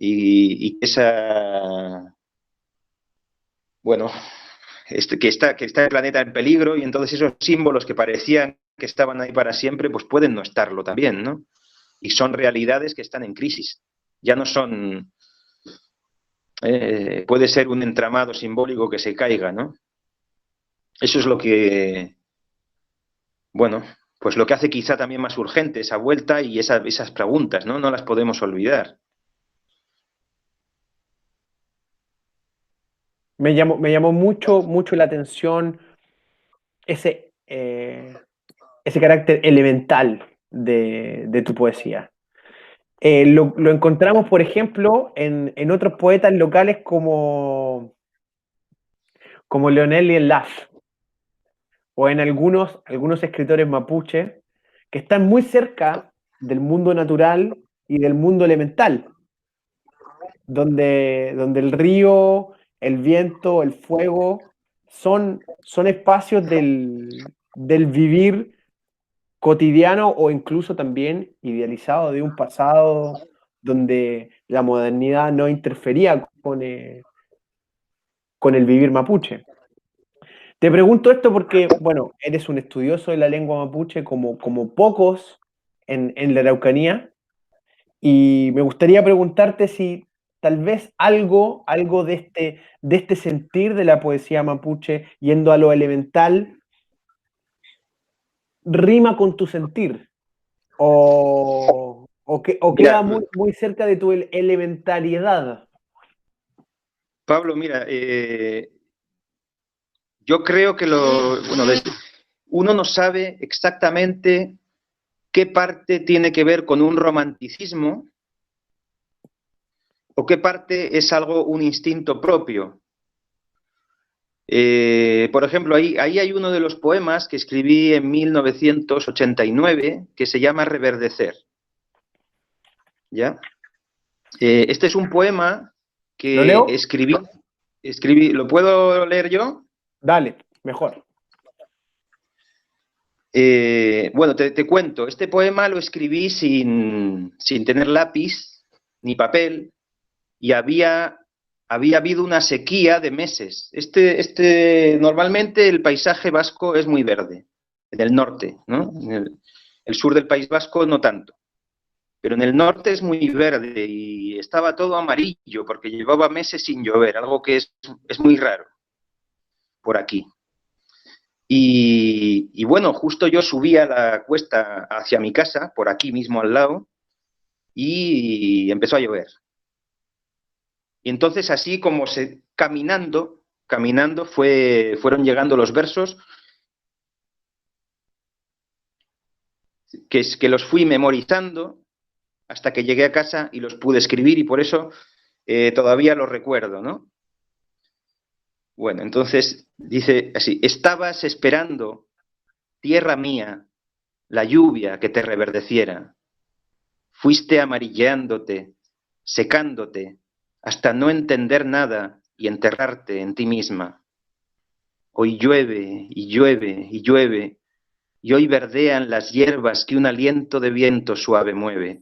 Y bueno, que está el planeta en peligro, y entonces esos símbolos que parecían que estaban ahí para siempre, pues pueden no estarlo también, ¿no? Y son realidades que están en crisis. Ya no son... puede ser un entramado simbólico que se caiga, ¿no? Eso es lo que, bueno, pues lo que hace quizá también más urgente esa vuelta y esas preguntas, ¿no? No las podemos olvidar. Me llamó mucho, mucho la atención ese, ese carácter elemental de tu poesía. Lo encontramos, por ejemplo, en otros poetas locales como Leonel Laff, o en algunos escritores mapuche, que están muy cerca del mundo natural y del mundo elemental, donde el río, el viento, el fuego son espacios del vivir cotidiano o incluso también idealizado de un pasado donde la modernidad no interfería con el vivir mapuche. Te pregunto esto porque, bueno, eres un estudioso de la lengua mapuche como pocos en la Araucanía, y me gustaría preguntarte si tal vez algo de este sentir de la poesía mapuche, yendo a lo elemental, rima con tu sentir, o queda Mira, muy, muy cerca de tu elementariedad. Pablo, mira, yo creo que bueno, uno no sabe exactamente qué parte tiene que ver con un romanticismo o qué parte es algo, un instinto propio. Por ejemplo, ahí hay uno de los poemas que escribí en 1989 que se llama Reverdecer. ¿Ya? Este es un poema ¿Lo que leo? ¿lo puedo leer yo? Dale, mejor. Bueno, te cuento, este poema lo escribí sin tener lápiz ni papel, y había habido una sequía de meses. Normalmente el paisaje vasco es muy verde, en el norte, ¿no? El sur del País Vasco no tanto, pero en el norte es muy verde y estaba todo amarillo porque llevaba meses sin llover, algo que es muy raro por aquí. Y bueno, justo yo subía la cuesta hacia mi casa, por aquí mismo al lado, y empezó a llover. Y entonces así como caminando fueron llegando los versos que los fui memorizando hasta que llegué a casa y los pude escribir, y por eso todavía los recuerdo, ¿no? Bueno, entonces dice así: estabas esperando, tierra mía, la lluvia que te reverdeciera. Fuiste amarilleándote, secándote, hasta no entender nada y enterrarte en ti misma. Hoy llueve y llueve y llueve, y hoy verdean las hierbas que un aliento de viento suave mueve.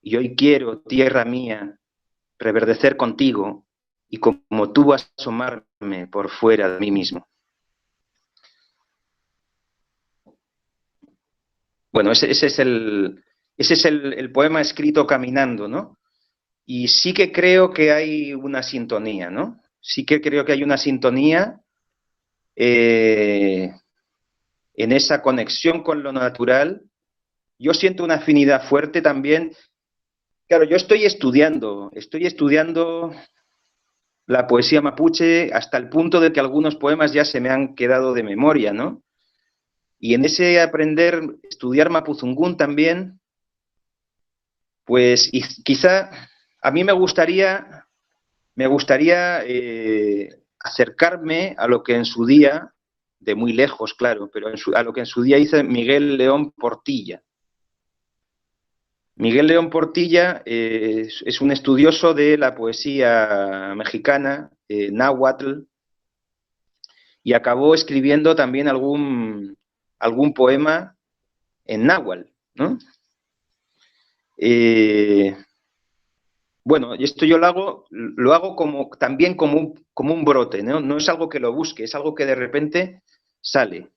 Y hoy quiero, tierra mía, reverdecer contigo, y como tú asomarme por fuera de mí mismo. bueno, ese es el poema escrito caminando, ¿no? Y sí que creo que hay una sintonía, ¿no? Sí que creo que hay una sintonía en esa conexión con lo natural. Yo siento una afinidad fuerte también. Claro, yo estoy estudiando la poesía mapuche hasta el punto de que algunos poemas ya se me han quedado de memoria, ¿no? Y en ese aprender, estudiar mapuzungún también, pues y quizá a mí me gustaría acercarme a lo que en su día, de muy lejos, claro, pero a lo que en su día hizo Miguel León Portilla. Miguel León Portilla es un estudioso de la poesía mexicana, náhuatl, y acabó escribiendo también algún poema en náhuatl, ¿no? Bueno, y esto yo lo hago también como un brote, ¿no? No es algo que lo busque, es algo que de repente sale.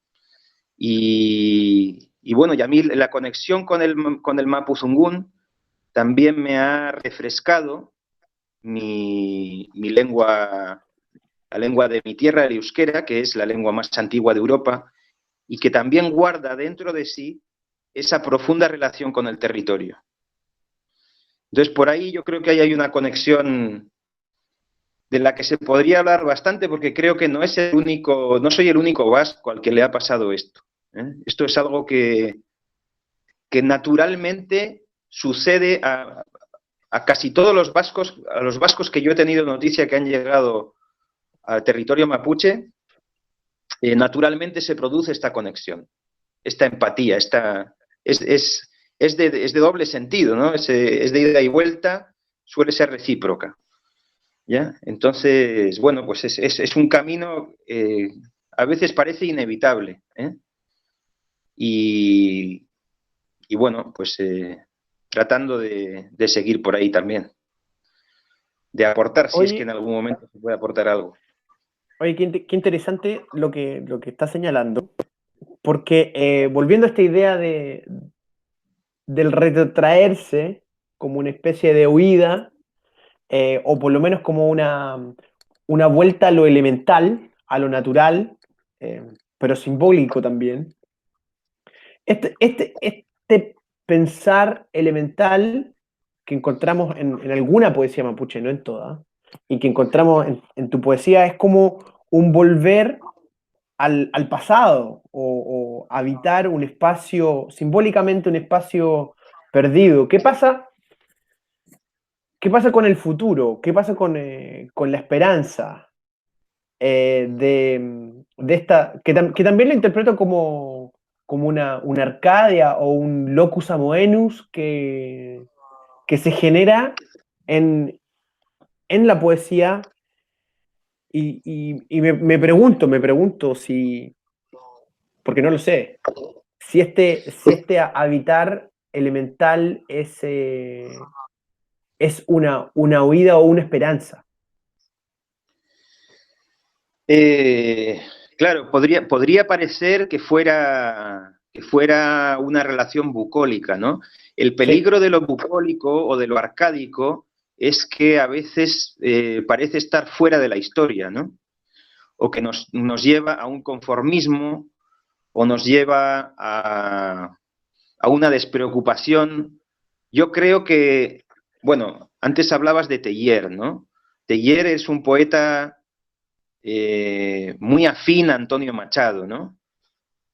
Y bueno, y a mí la conexión con el mapuzungún también me ha refrescado mi lengua, la lengua de mi tierra, el euskera, que es la lengua más antigua de Europa, y que también guarda dentro de sí esa profunda relación con el territorio. Entonces, por ahí yo creo que ahí hay una conexión de la que se podría hablar bastante, porque creo que no soy el único vasco al que le ha pasado esto, ¿eh? Esto es algo que naturalmente sucede a casi todos los vascos, a los vascos que yo he tenido noticia que han llegado al territorio mapuche, naturalmente se produce esta conexión, esta empatía, es de doble sentido, ¿no? Es de ida y vuelta, suele ser recíproca, ¿ya? Entonces, bueno, pues es un camino, a veces parece inevitable, ¿eh? Y, y bueno, pues tratando de seguir por ahí también, de aportar, si es que en Oye, algún momento se puede aportar algo. oye, qué interesante lo que está señalando, porque volviendo a esta idea del retrotraerse como una especie de huida, o por lo menos como una vuelta a lo elemental, a lo natural, pero simbólico también. Este pensar elemental que encontramos en alguna poesía mapuche, no en toda, y que encontramos en tu poesía es como un volver al pasado o habitar un espacio, simbólicamente un espacio perdido. ¿Qué pasa con el futuro? ¿Qué pasa con la esperanza de esta, que también lo interpreto como una Arcadia o un locus amoenus que se genera en la poesía y me pregunto si, porque no lo sé, si este habitar elemental es una huida o una esperanza. Claro, podría parecer que fuera una relación bucólica, ¿no? El Sí, peligro de lo bucólico o de lo arcádico es que a veces parece estar fuera de la historia, ¿no? O que nos lleva a un conformismo o nos lleva a una despreocupación. Yo creo que, bueno, antes hablabas de Teillier, ¿no? Teillier es un poeta muy afín a Antonio Machado, ¿no?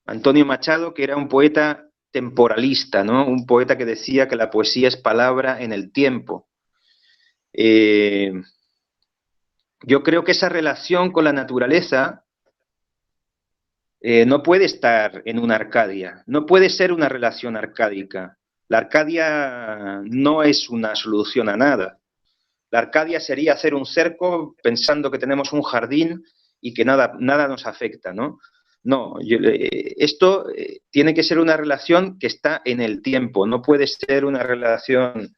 Antonio Machado, que era un poeta temporalista, ¿no? Un poeta que decía que la poesía es palabra en el tiempo. Eh, yo creo que esa relación con la naturaleza no puede estar en una Arcadia, no puede ser una relación arcádica. La Arcadia no es una solución a nada. La Arcadia sería hacer un cerco pensando que tenemos un jardín y que nada nos afecta, ¿no? No, esto tiene que ser una relación que está en el tiempo, no puede ser una relación,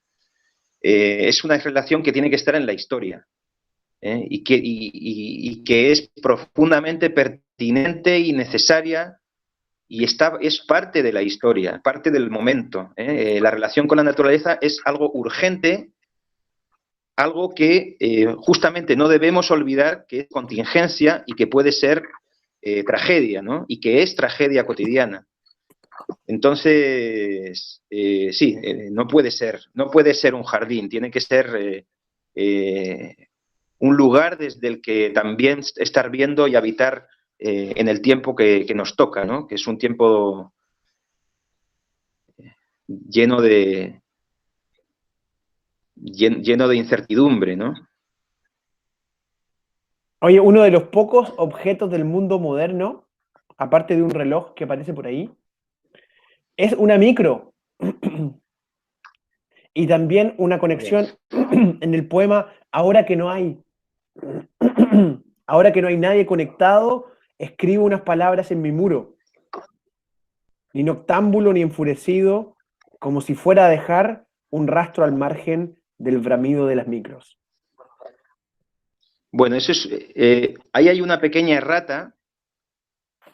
es una relación que tiene que estar en la historia, y que es profundamente pertinente y necesaria y es parte de la historia, parte del momento. La relación con la naturaleza es algo urgente, algo que justamente no debemos olvidar que es contingencia y que puede ser tragedia, ¿no? Y que es tragedia cotidiana. Entonces, sí, no puede ser un jardín, tiene que ser un lugar desde el que también estar viendo y habitar en el tiempo que nos toca, ¿no? Que es un tiempo lleno de, lleno de incertidumbre, ¿no? Oye, uno de los pocos objetos del mundo moderno, aparte de un reloj que aparece por ahí, es una micro. Y también una conexión en el poema Ahora que no hay. Ahora que no hay nadie conectado, escribo unas palabras en mi muro. Ni noctámbulo ni enfurecido, como si fuera a dejar un rastro al margen del bramido de las micros. Bueno, eso es, ahí hay una pequeña errata,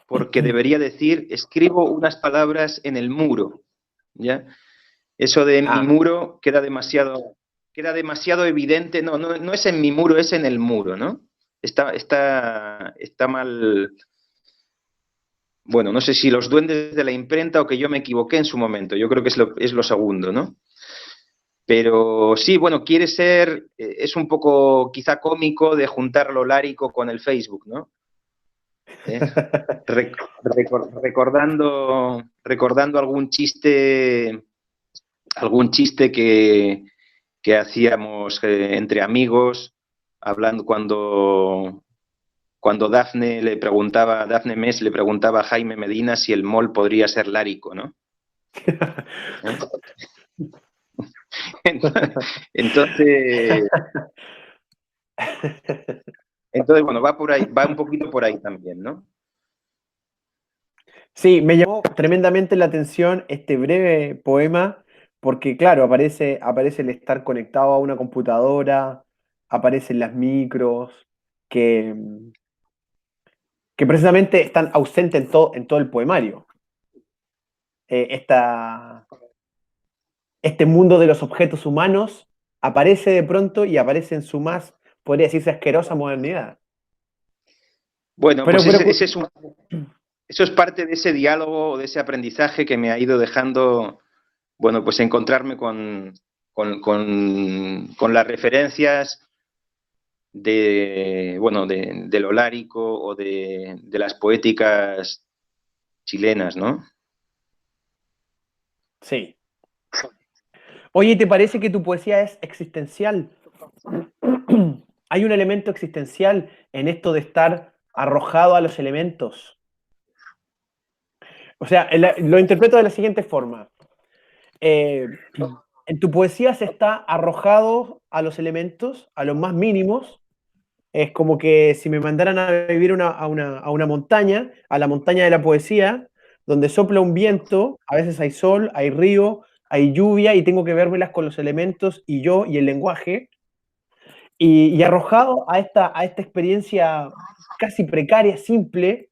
porque debería decir, escribo unas palabras en el muro, ¿ya? Eso de mi Ah, muro queda demasiado evidente. No, no, no es en mi muro, es en el muro, ¿no? Está mal. Bueno, no sé si los duendes de la imprenta o que yo me equivoqué en su momento. Yo creo que es lo segundo, ¿no? Pero sí, bueno, quiere ser, es un poco quizá cómico de juntar lo lárico con el Facebook, ¿no? ¿Eh? Recordando algún chiste que hacíamos entre amigos, hablando cuando Dafne Mes le preguntaba a Jaime Medina si el mol podría ser lárico, ¿no? ¿Eh? Entonces, entonces, bueno, va por ahí, va un poquito por ahí también, ¿no? sí, me llamó tremendamente la atención este breve poema, porque claro, aparece el estar conectado a una computadora, aparecen las micros, que, que precisamente están ausentes en todo el poemario. Este mundo de los objetos humanos aparece de pronto y aparece en su más, podría decirse, asquerosa modernidad. Bueno, Pero, pues pero, eso es parte de ese diálogo, de ese aprendizaje que me ha ido dejando, bueno, pues encontrarme con las referencias bueno, de lo lárico o de las poéticas chilenas, ¿no? sí. Oye, ¿te parece que tu poesía es existencial? Hay un elemento existencial en esto de estar arrojado a los elementos. O sea, lo interpreto de la siguiente forma. Eh, en tu poesía se está arrojado a los elementos, a los más mínimos. Es como que si me mandaran a vivir a una montaña, a la montaña de la poesía, donde sopla un viento, a veces hay sol, hay río, hay lluvia y tengo que vérmelas con los elementos y yo y el lenguaje. Y arrojado a esta experiencia casi precaria, simple,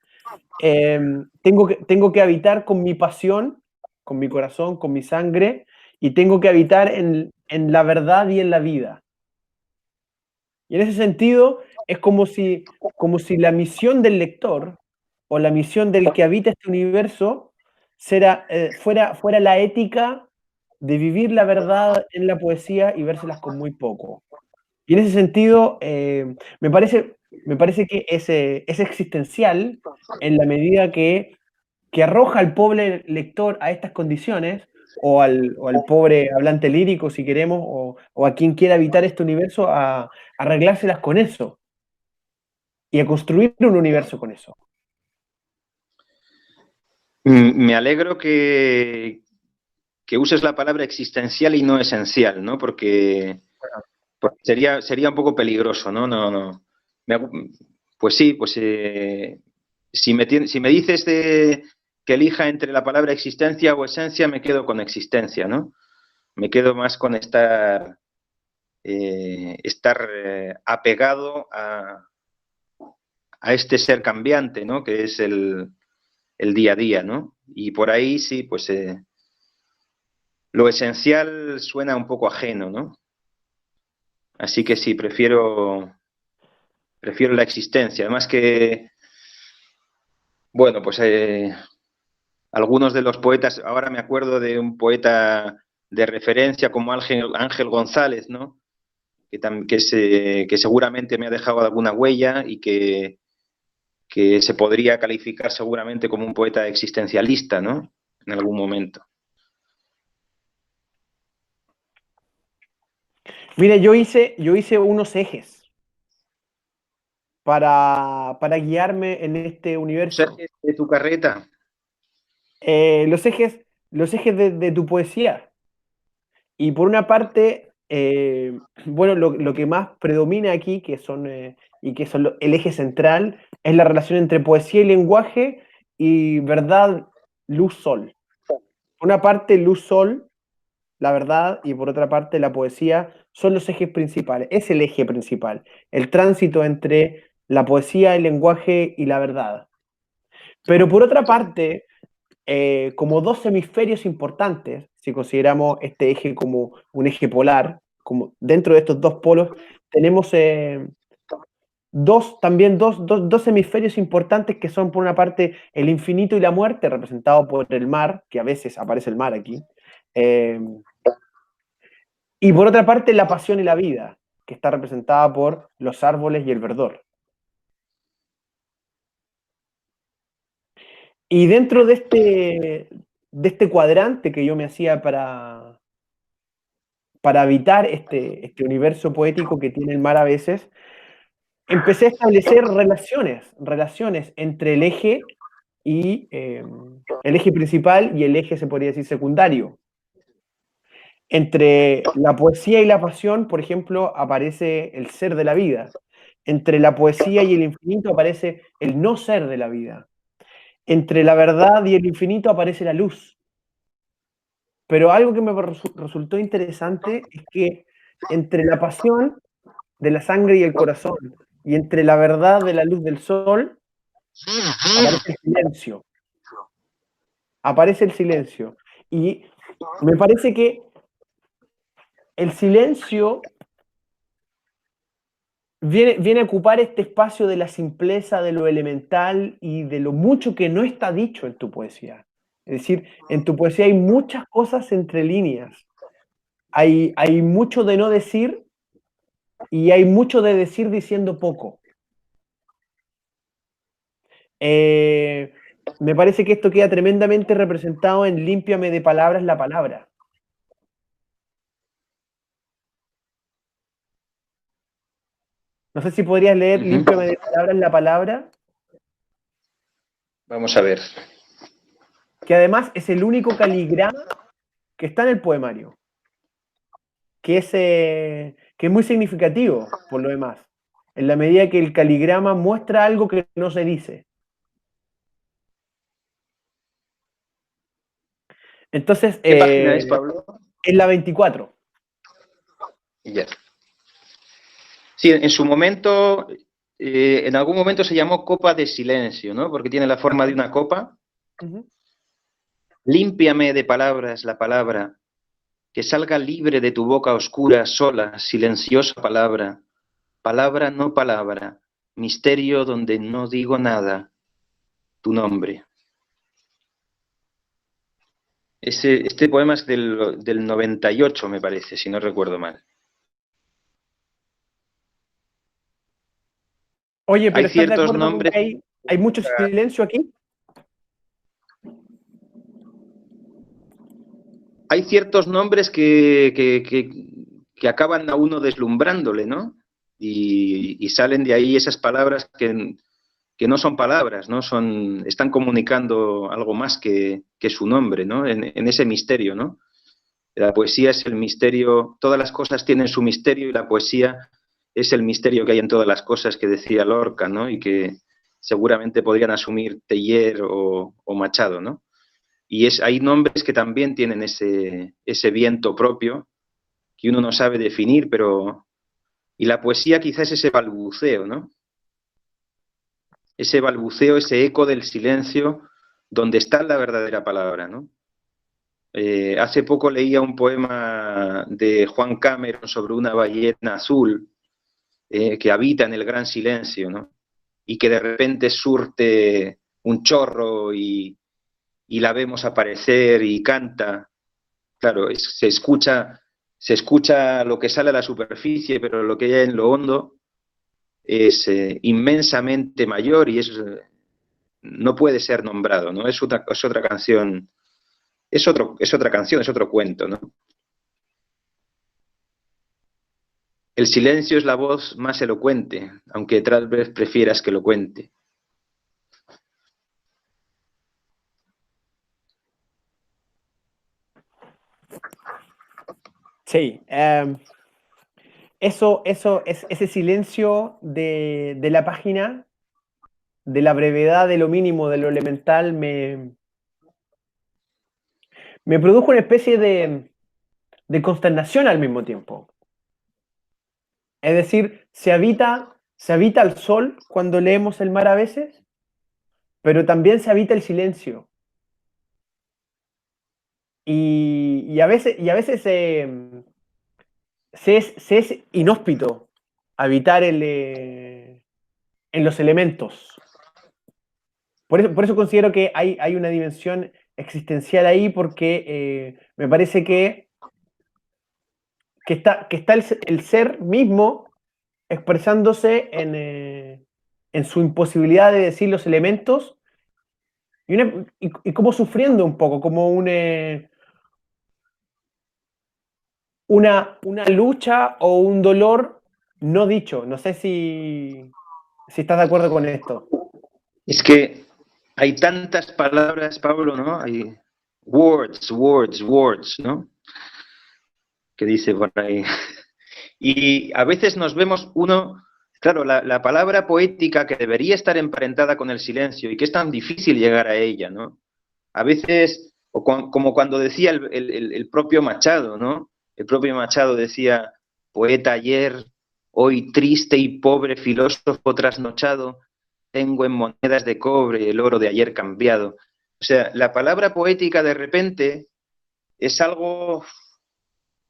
tengo que habitar con mi pasión, con mi corazón, con mi sangre, y tengo que habitar en la verdad y en la vida. Y en ese sentido, es como si la misión del lector o la misión del que habita este universo fuera la ética de vivir la verdad en la poesía y vérselas con muy poco. Y en ese sentido, me parece que es existencial en la medida que arroja al pobre lector a estas condiciones, o al pobre hablante lírico, si queremos, o a quien quiera habitar este universo, a arreglárselas con eso y a construir un universo con eso. Me alegro que uses la palabra existencial y no esencial, ¿no? Porque sería un poco peligroso, ¿no? No, no. Pues sí, pues si me dices que elija entre la palabra existencia o esencia, me quedo con existencia, ¿no? Me quedo más con estar apegado a este ser cambiante, ¿no? Que es el día a día, ¿no? Y por ahí sí, pues lo esencial suena un poco ajeno, ¿no? Así que sí, prefiero la existencia. Además que, bueno, pues algunos de los poetas, ahora me acuerdo de un poeta de referencia como Ángel González, ¿no? Que seguramente me ha dejado alguna huella y que se podría calificar seguramente como un poeta existencialista, ¿no? En algún momento. Mira, yo hice unos ejes para guiarme en este universo. Sergio, de tu carreta. Los ejes de tu poesía. Y por una parte, bueno, lo que más predomina aquí, y que son el eje central, es la relación entre poesía y lenguaje y verdad, luz, sol. Por una parte, luz, sol, la verdad, y por otra parte, la poesía, son los ejes principales. Es el eje principal, el tránsito entre la poesía, el lenguaje y la verdad. Pero por otra parte, como dos hemisferios importantes, si consideramos este eje como un eje polar, como dentro de estos dos polos, tenemos dos hemisferios importantes que son, por una parte, el infinito y la muerte, representado por el mar, que a veces aparece el mar aquí, eh, y por otra parte, la pasión y la vida, que está representada por los árboles y el verdor. Y dentro de este cuadrante que yo me hacía para habitar este universo poético que tiene el mar a veces, empecé a establecer relaciones entre el eje principal y el eje, se podría decir, secundario. Entre la poesía y la pasión, por ejemplo, aparece el ser de la vida. Entre la poesía y el infinito aparece el no ser de la vida. Entre la verdad y el infinito aparece la luz. Pero algo que me resultó interesante es que entre la pasión de la sangre y el corazón, y entre la verdad de la luz del sol, aparece el silencio. Aparece el silencio. Y me parece que el silencio viene a ocupar este espacio de la simpleza, de lo elemental y de lo mucho que no está dicho en tu poesía. Es decir, en tu poesía hay muchas cosas entre líneas. Hay mucho de no decir y hay mucho de decir diciendo poco. Eh, Me parece que esto queda tremendamente representado en Límpiame de palabras la palabra. No sé si podrías leer Límpiame de palabras la palabra, Vamos a ver. que además es el único caligrama que está en el poemario, que es muy significativo por lo demás, en la medida que el caligrama muestra algo que no se dice. Entonces, ¿Qué página es, Pablo? en la 24. Ya. Sí, en su momento, en algún momento se llamó copa de silencio, ¿no? Porque tiene la forma de una copa. Uh-huh. Límpiame de palabras la palabra, que salga libre de tu boca oscura, sola, silenciosa palabra. Palabra no palabra, misterio donde no digo nada, tu nombre. Este poema es del 98, me parece, si no recuerdo mal. Oye, Hay pero ¿estás de ciertos acuerdo con nombres, que hay mucho silencio aquí? hay ciertos nombres que acaban a uno deslumbrándole, ¿no? Y salen de ahí esas palabras que no son palabras, ¿no? Están comunicando algo más que su nombre, ¿no? En ese misterio, ¿no? La poesía es el misterio, todas las cosas tienen su misterio y la poesía es el misterio que hay en todas las cosas que decía Lorca, ¿no? Y que seguramente podrían asumir Teillier o Machado, ¿no? Y hay nombres que también tienen ese viento propio que uno no sabe definir, pero... Y la poesía quizás es ese balbuceo, ¿no? Ese balbuceo, ese eco del silencio donde está la verdadera palabra, ¿no? Hace poco leía un poema de Juan Cameron sobre una ballena azul que habita en el gran silencio, ¿no? Y que de repente surte un chorro y la vemos aparecer y canta. Claro, se escucha lo que sale a la superficie, pero lo que hay en lo hondo es inmensamente mayor y no puede ser nombrado, ¿no? Es otra canción, es otra canción, es otro cuento, ¿no? El silencio es la voz más elocuente, aunque tal vez prefieras que lo cuente. Sí, ese silencio de la página, de la brevedad, de lo mínimo, de lo elemental, me produjo una especie de consternación al mismo tiempo. Es decir, se habita el sol cuando leemos el mar a veces, pero también se habita el silencio. Y a veces se es inhóspito habitar en los elementos. Por eso considero que hay una dimensión existencial ahí, porque me parece que está el ser mismo expresándose en su imposibilidad de decir los elementos y como sufriendo un poco, como una lucha o un dolor no dicho. No sé si estás de acuerdo con esto. Es que hay tantas palabras, Pablo, ¿no? Hay words, words, words, ¿no? Que dice por ahí. Y a veces nos vemos claro, la palabra poética que debería estar emparentada con el silencio y que es tan difícil llegar a ella, ¿no? A veces, como cuando decía el propio Machado, ¿no? El propio Machado decía, poeta ayer, hoy triste y pobre filósofo trasnochado, tengo en monedas de cobre el oro de ayer cambiado. O sea, la palabra poética de repente es algo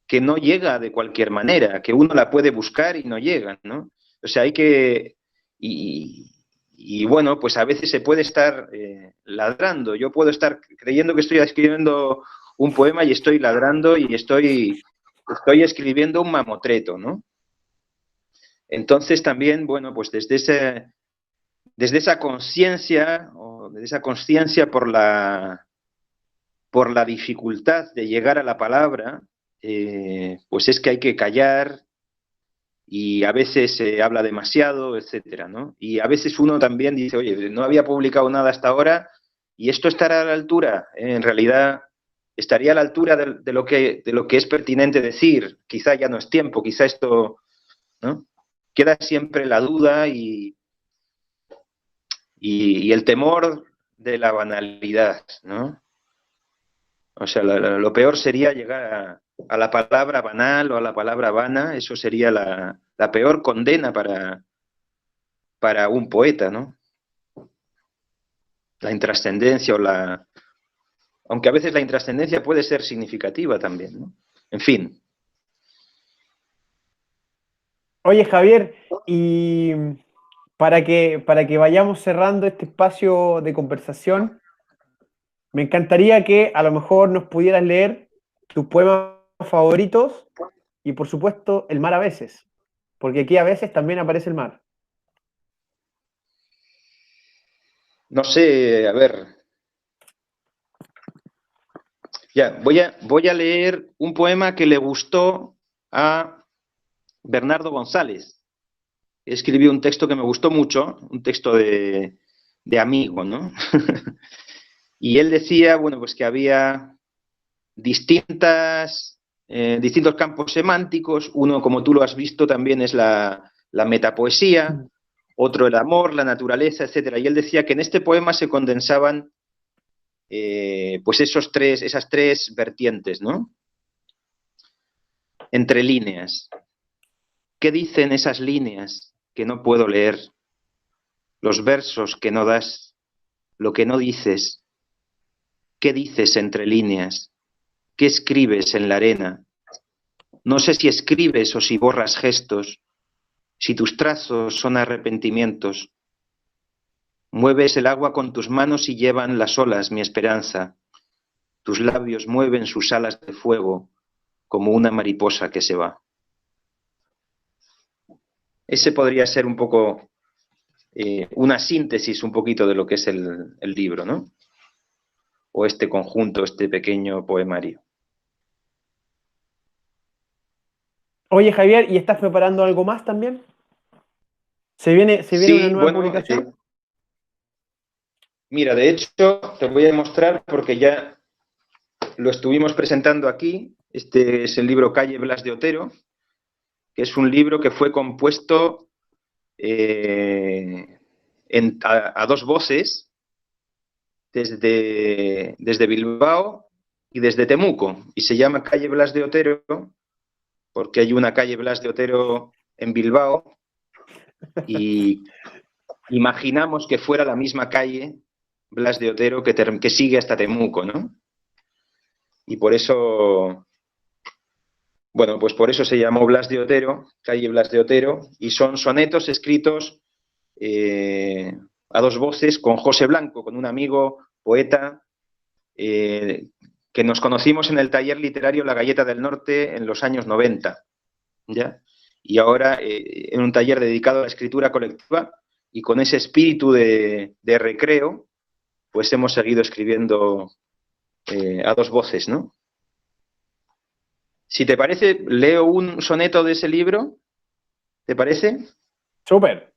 que no llega de cualquier manera, que uno la puede buscar y no llega, ¿no? O sea, hay que... Y bueno, pues a veces se puede estar ladrando. Yo puedo estar creyendo que estoy escribiendo un poema y estoy ladrando y estoy escribiendo un mamotreto, ¿no? Entonces también, bueno, pues desde esa conciencia, o desde esa conciencia por la dificultad de llegar a la palabra, pues es que hay que callar y a veces se habla demasiado, etcétera, ¿no? Y a veces uno también dice, oye, no había publicado nada hasta ahora y esto estará a la altura. En realidad estaría a la altura de lo que es pertinente decir. Quizá ya no es tiempo, quizá esto, ¿no? Queda siempre la duda y el temor de la banalidad, ¿no? O sea, lo peor sería llegar a la palabra banal o a la palabra vana, eso sería la peor condena para un poeta, ¿no? La intrascendencia aunque a veces la intrascendencia puede ser significativa también, ¿no? En fin. Oye, Javier, y para que vayamos cerrando este espacio de conversación, me encantaría que a lo mejor nos pudieras leer tus poemas favoritos y, por supuesto, el mar a veces, porque aquí a veces también aparece el mar. No sé, a ver. Ya, voy a leer un poema que le gustó a Bernardo González. Escribió un texto que me gustó mucho, un texto de amigo, ¿no? Y él decía, bueno, pues que había distintos campos semánticos. Uno, como tú lo has visto, también es la metapoesía, otro el amor, la naturaleza, etcétera. Y él decía que en este poema se condensaban pues esas tres vertientes, ¿no? Entre líneas. ¿Qué dicen esas líneas que no puedo leer? Los versos que no das, lo que no dices, ¿Qué dices entre líneas? ¿Qué escribes en la arena? No sé si escribes o si borras gestos, si tus trazos son arrepentimientos. Mueves el agua con tus manos y llevan las olas mi esperanza. Tus labios mueven sus alas de fuego como una mariposa que se va. Ese podría ser un poco una síntesis un poquito de lo que es el libro, ¿no? O este conjunto, este pequeño poemario. Oye, Javier, ¿y estás preparando algo más también? ¿Se viene una Sí, nueva bueno, publicación? mira, de hecho, te voy a mostrar porque ya lo estuvimos presentando aquí. Este es el libro Calle Blas de Otero, que es un libro que fue compuesto a dos voces desde Bilbao y desde Temuco, y se llama Calle Blas de Otero porque hay una calle Blas de Otero en Bilbao y imaginamos que fuera la misma calle Blas de Otero que sigue hasta Temuco, ¿no? Y por eso, bueno, pues por eso se llamó Blas de Otero, calle Blas de Otero, y son sonetos escritos a dos voces con José Blanco, con un amigo poeta que nos conocimos en el taller literario La Galleta del Norte en los años 90, ¿ya? Y ahora en un taller dedicado a la escritura colectiva y con ese espíritu de recreo, pues hemos seguido escribiendo a dos voces, ¿no? Si te parece, leo un soneto de ese libro, ¿te parece? Súper,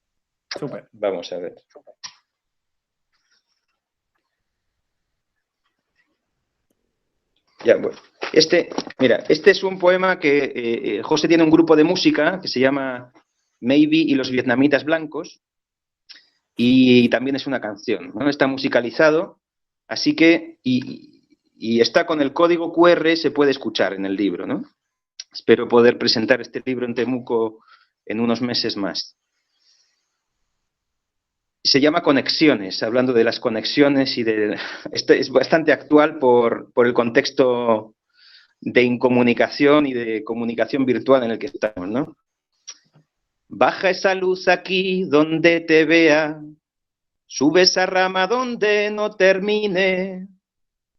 súper. Vamos a ver. Ya, bueno. Mira, este es un poema que José tiene un grupo de música que se llama Maybe y los vietnamitas blancos, y también es una canción, ¿no? Está musicalizado, así que, y está con el código QR, se puede escuchar en el libro, ¿no? Espero poder presentar este libro en Temuco en unos meses más. Se llama Conexiones, hablando de las conexiones y de... Este es bastante actual por el contexto de incomunicación y de comunicación virtual en el que estamos, ¿no? Baja esa luz aquí donde te vea, sube esa rama donde no termine,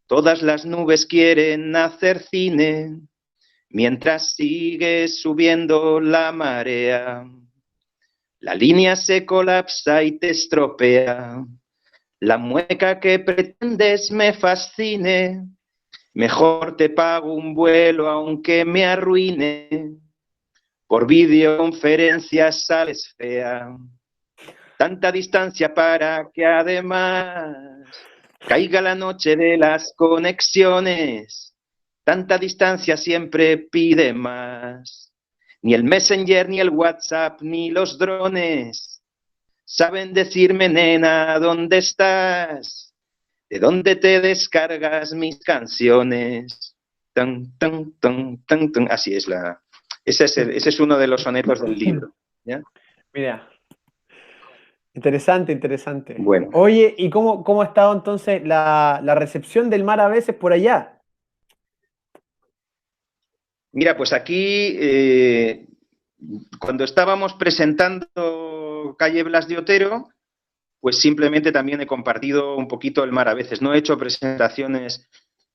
todas las nubes quieren hacer cine, mientras sigue subiendo la marea. La línea se colapsa y te estropea, la mueca que pretendes me fascine, mejor te pago un vuelo aunque me arruine, por videoconferencia sales fea, tanta distancia para que además caiga la noche de las conexiones, tanta distancia siempre pide más, ni el Messenger, ni el WhatsApp, ni los drones saben decirme, nena, ¿dónde estás? ¿De dónde te descargas mis canciones? Tan, tan, tan, tan, tan. Así es ese es uno de los sonetos del libro, ¿ya? Mira, interesante, interesante. Bueno, Oye, ¿y cómo ha estado entonces la recepción del mar a veces por allá? mira, pues aquí, cuando estábamos presentando Calle Blas de Otero, pues simplemente también he compartido un poquito el mar a veces. No he hecho presentaciones.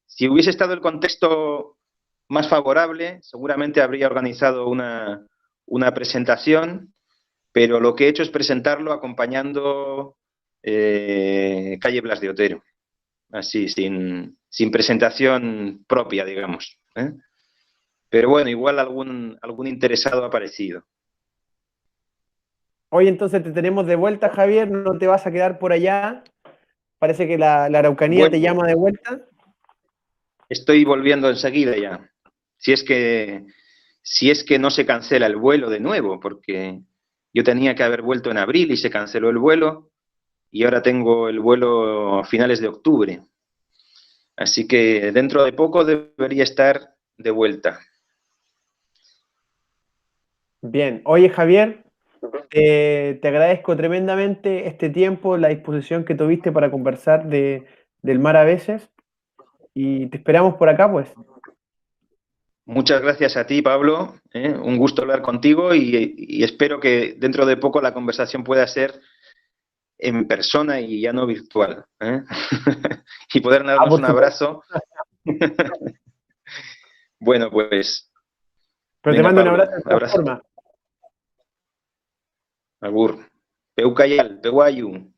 Si hubiese estado el contexto más favorable, seguramente habría organizado una presentación, pero lo que he hecho es presentarlo acompañando Calle Blas de Otero, así, sin presentación propia, digamos, ¿eh? Pero bueno, igual algún interesado ha aparecido. Hoy entonces te tenemos de vuelta, Javier, no te vas a quedar por allá. Parece que la Araucanía te Bueno, llama de vuelta. estoy volviendo enseguida ya. Si es que, si es que no se cancela el vuelo de nuevo, porque yo tenía que haber vuelto en abril y se canceló el vuelo, y ahora tengo el vuelo a finales de octubre. Así que dentro de poco debería estar de vuelta. Bien, oye Javier, te agradezco tremendamente este tiempo, la disposición que tuviste para conversar del mar a veces. y te esperamos por acá, pues. Muchas gracias a ti, Pablo. Un gusto hablar contigo y espero que dentro de poco la conversación pueda ser en persona y ya no virtual. Y poder Ah, darnos por un supuesto. abrazo. Bueno, pues, Pero te venga, mando un Pablo, abrazo de todas abrazo. formas. Agur. Peucayal, Peuayu.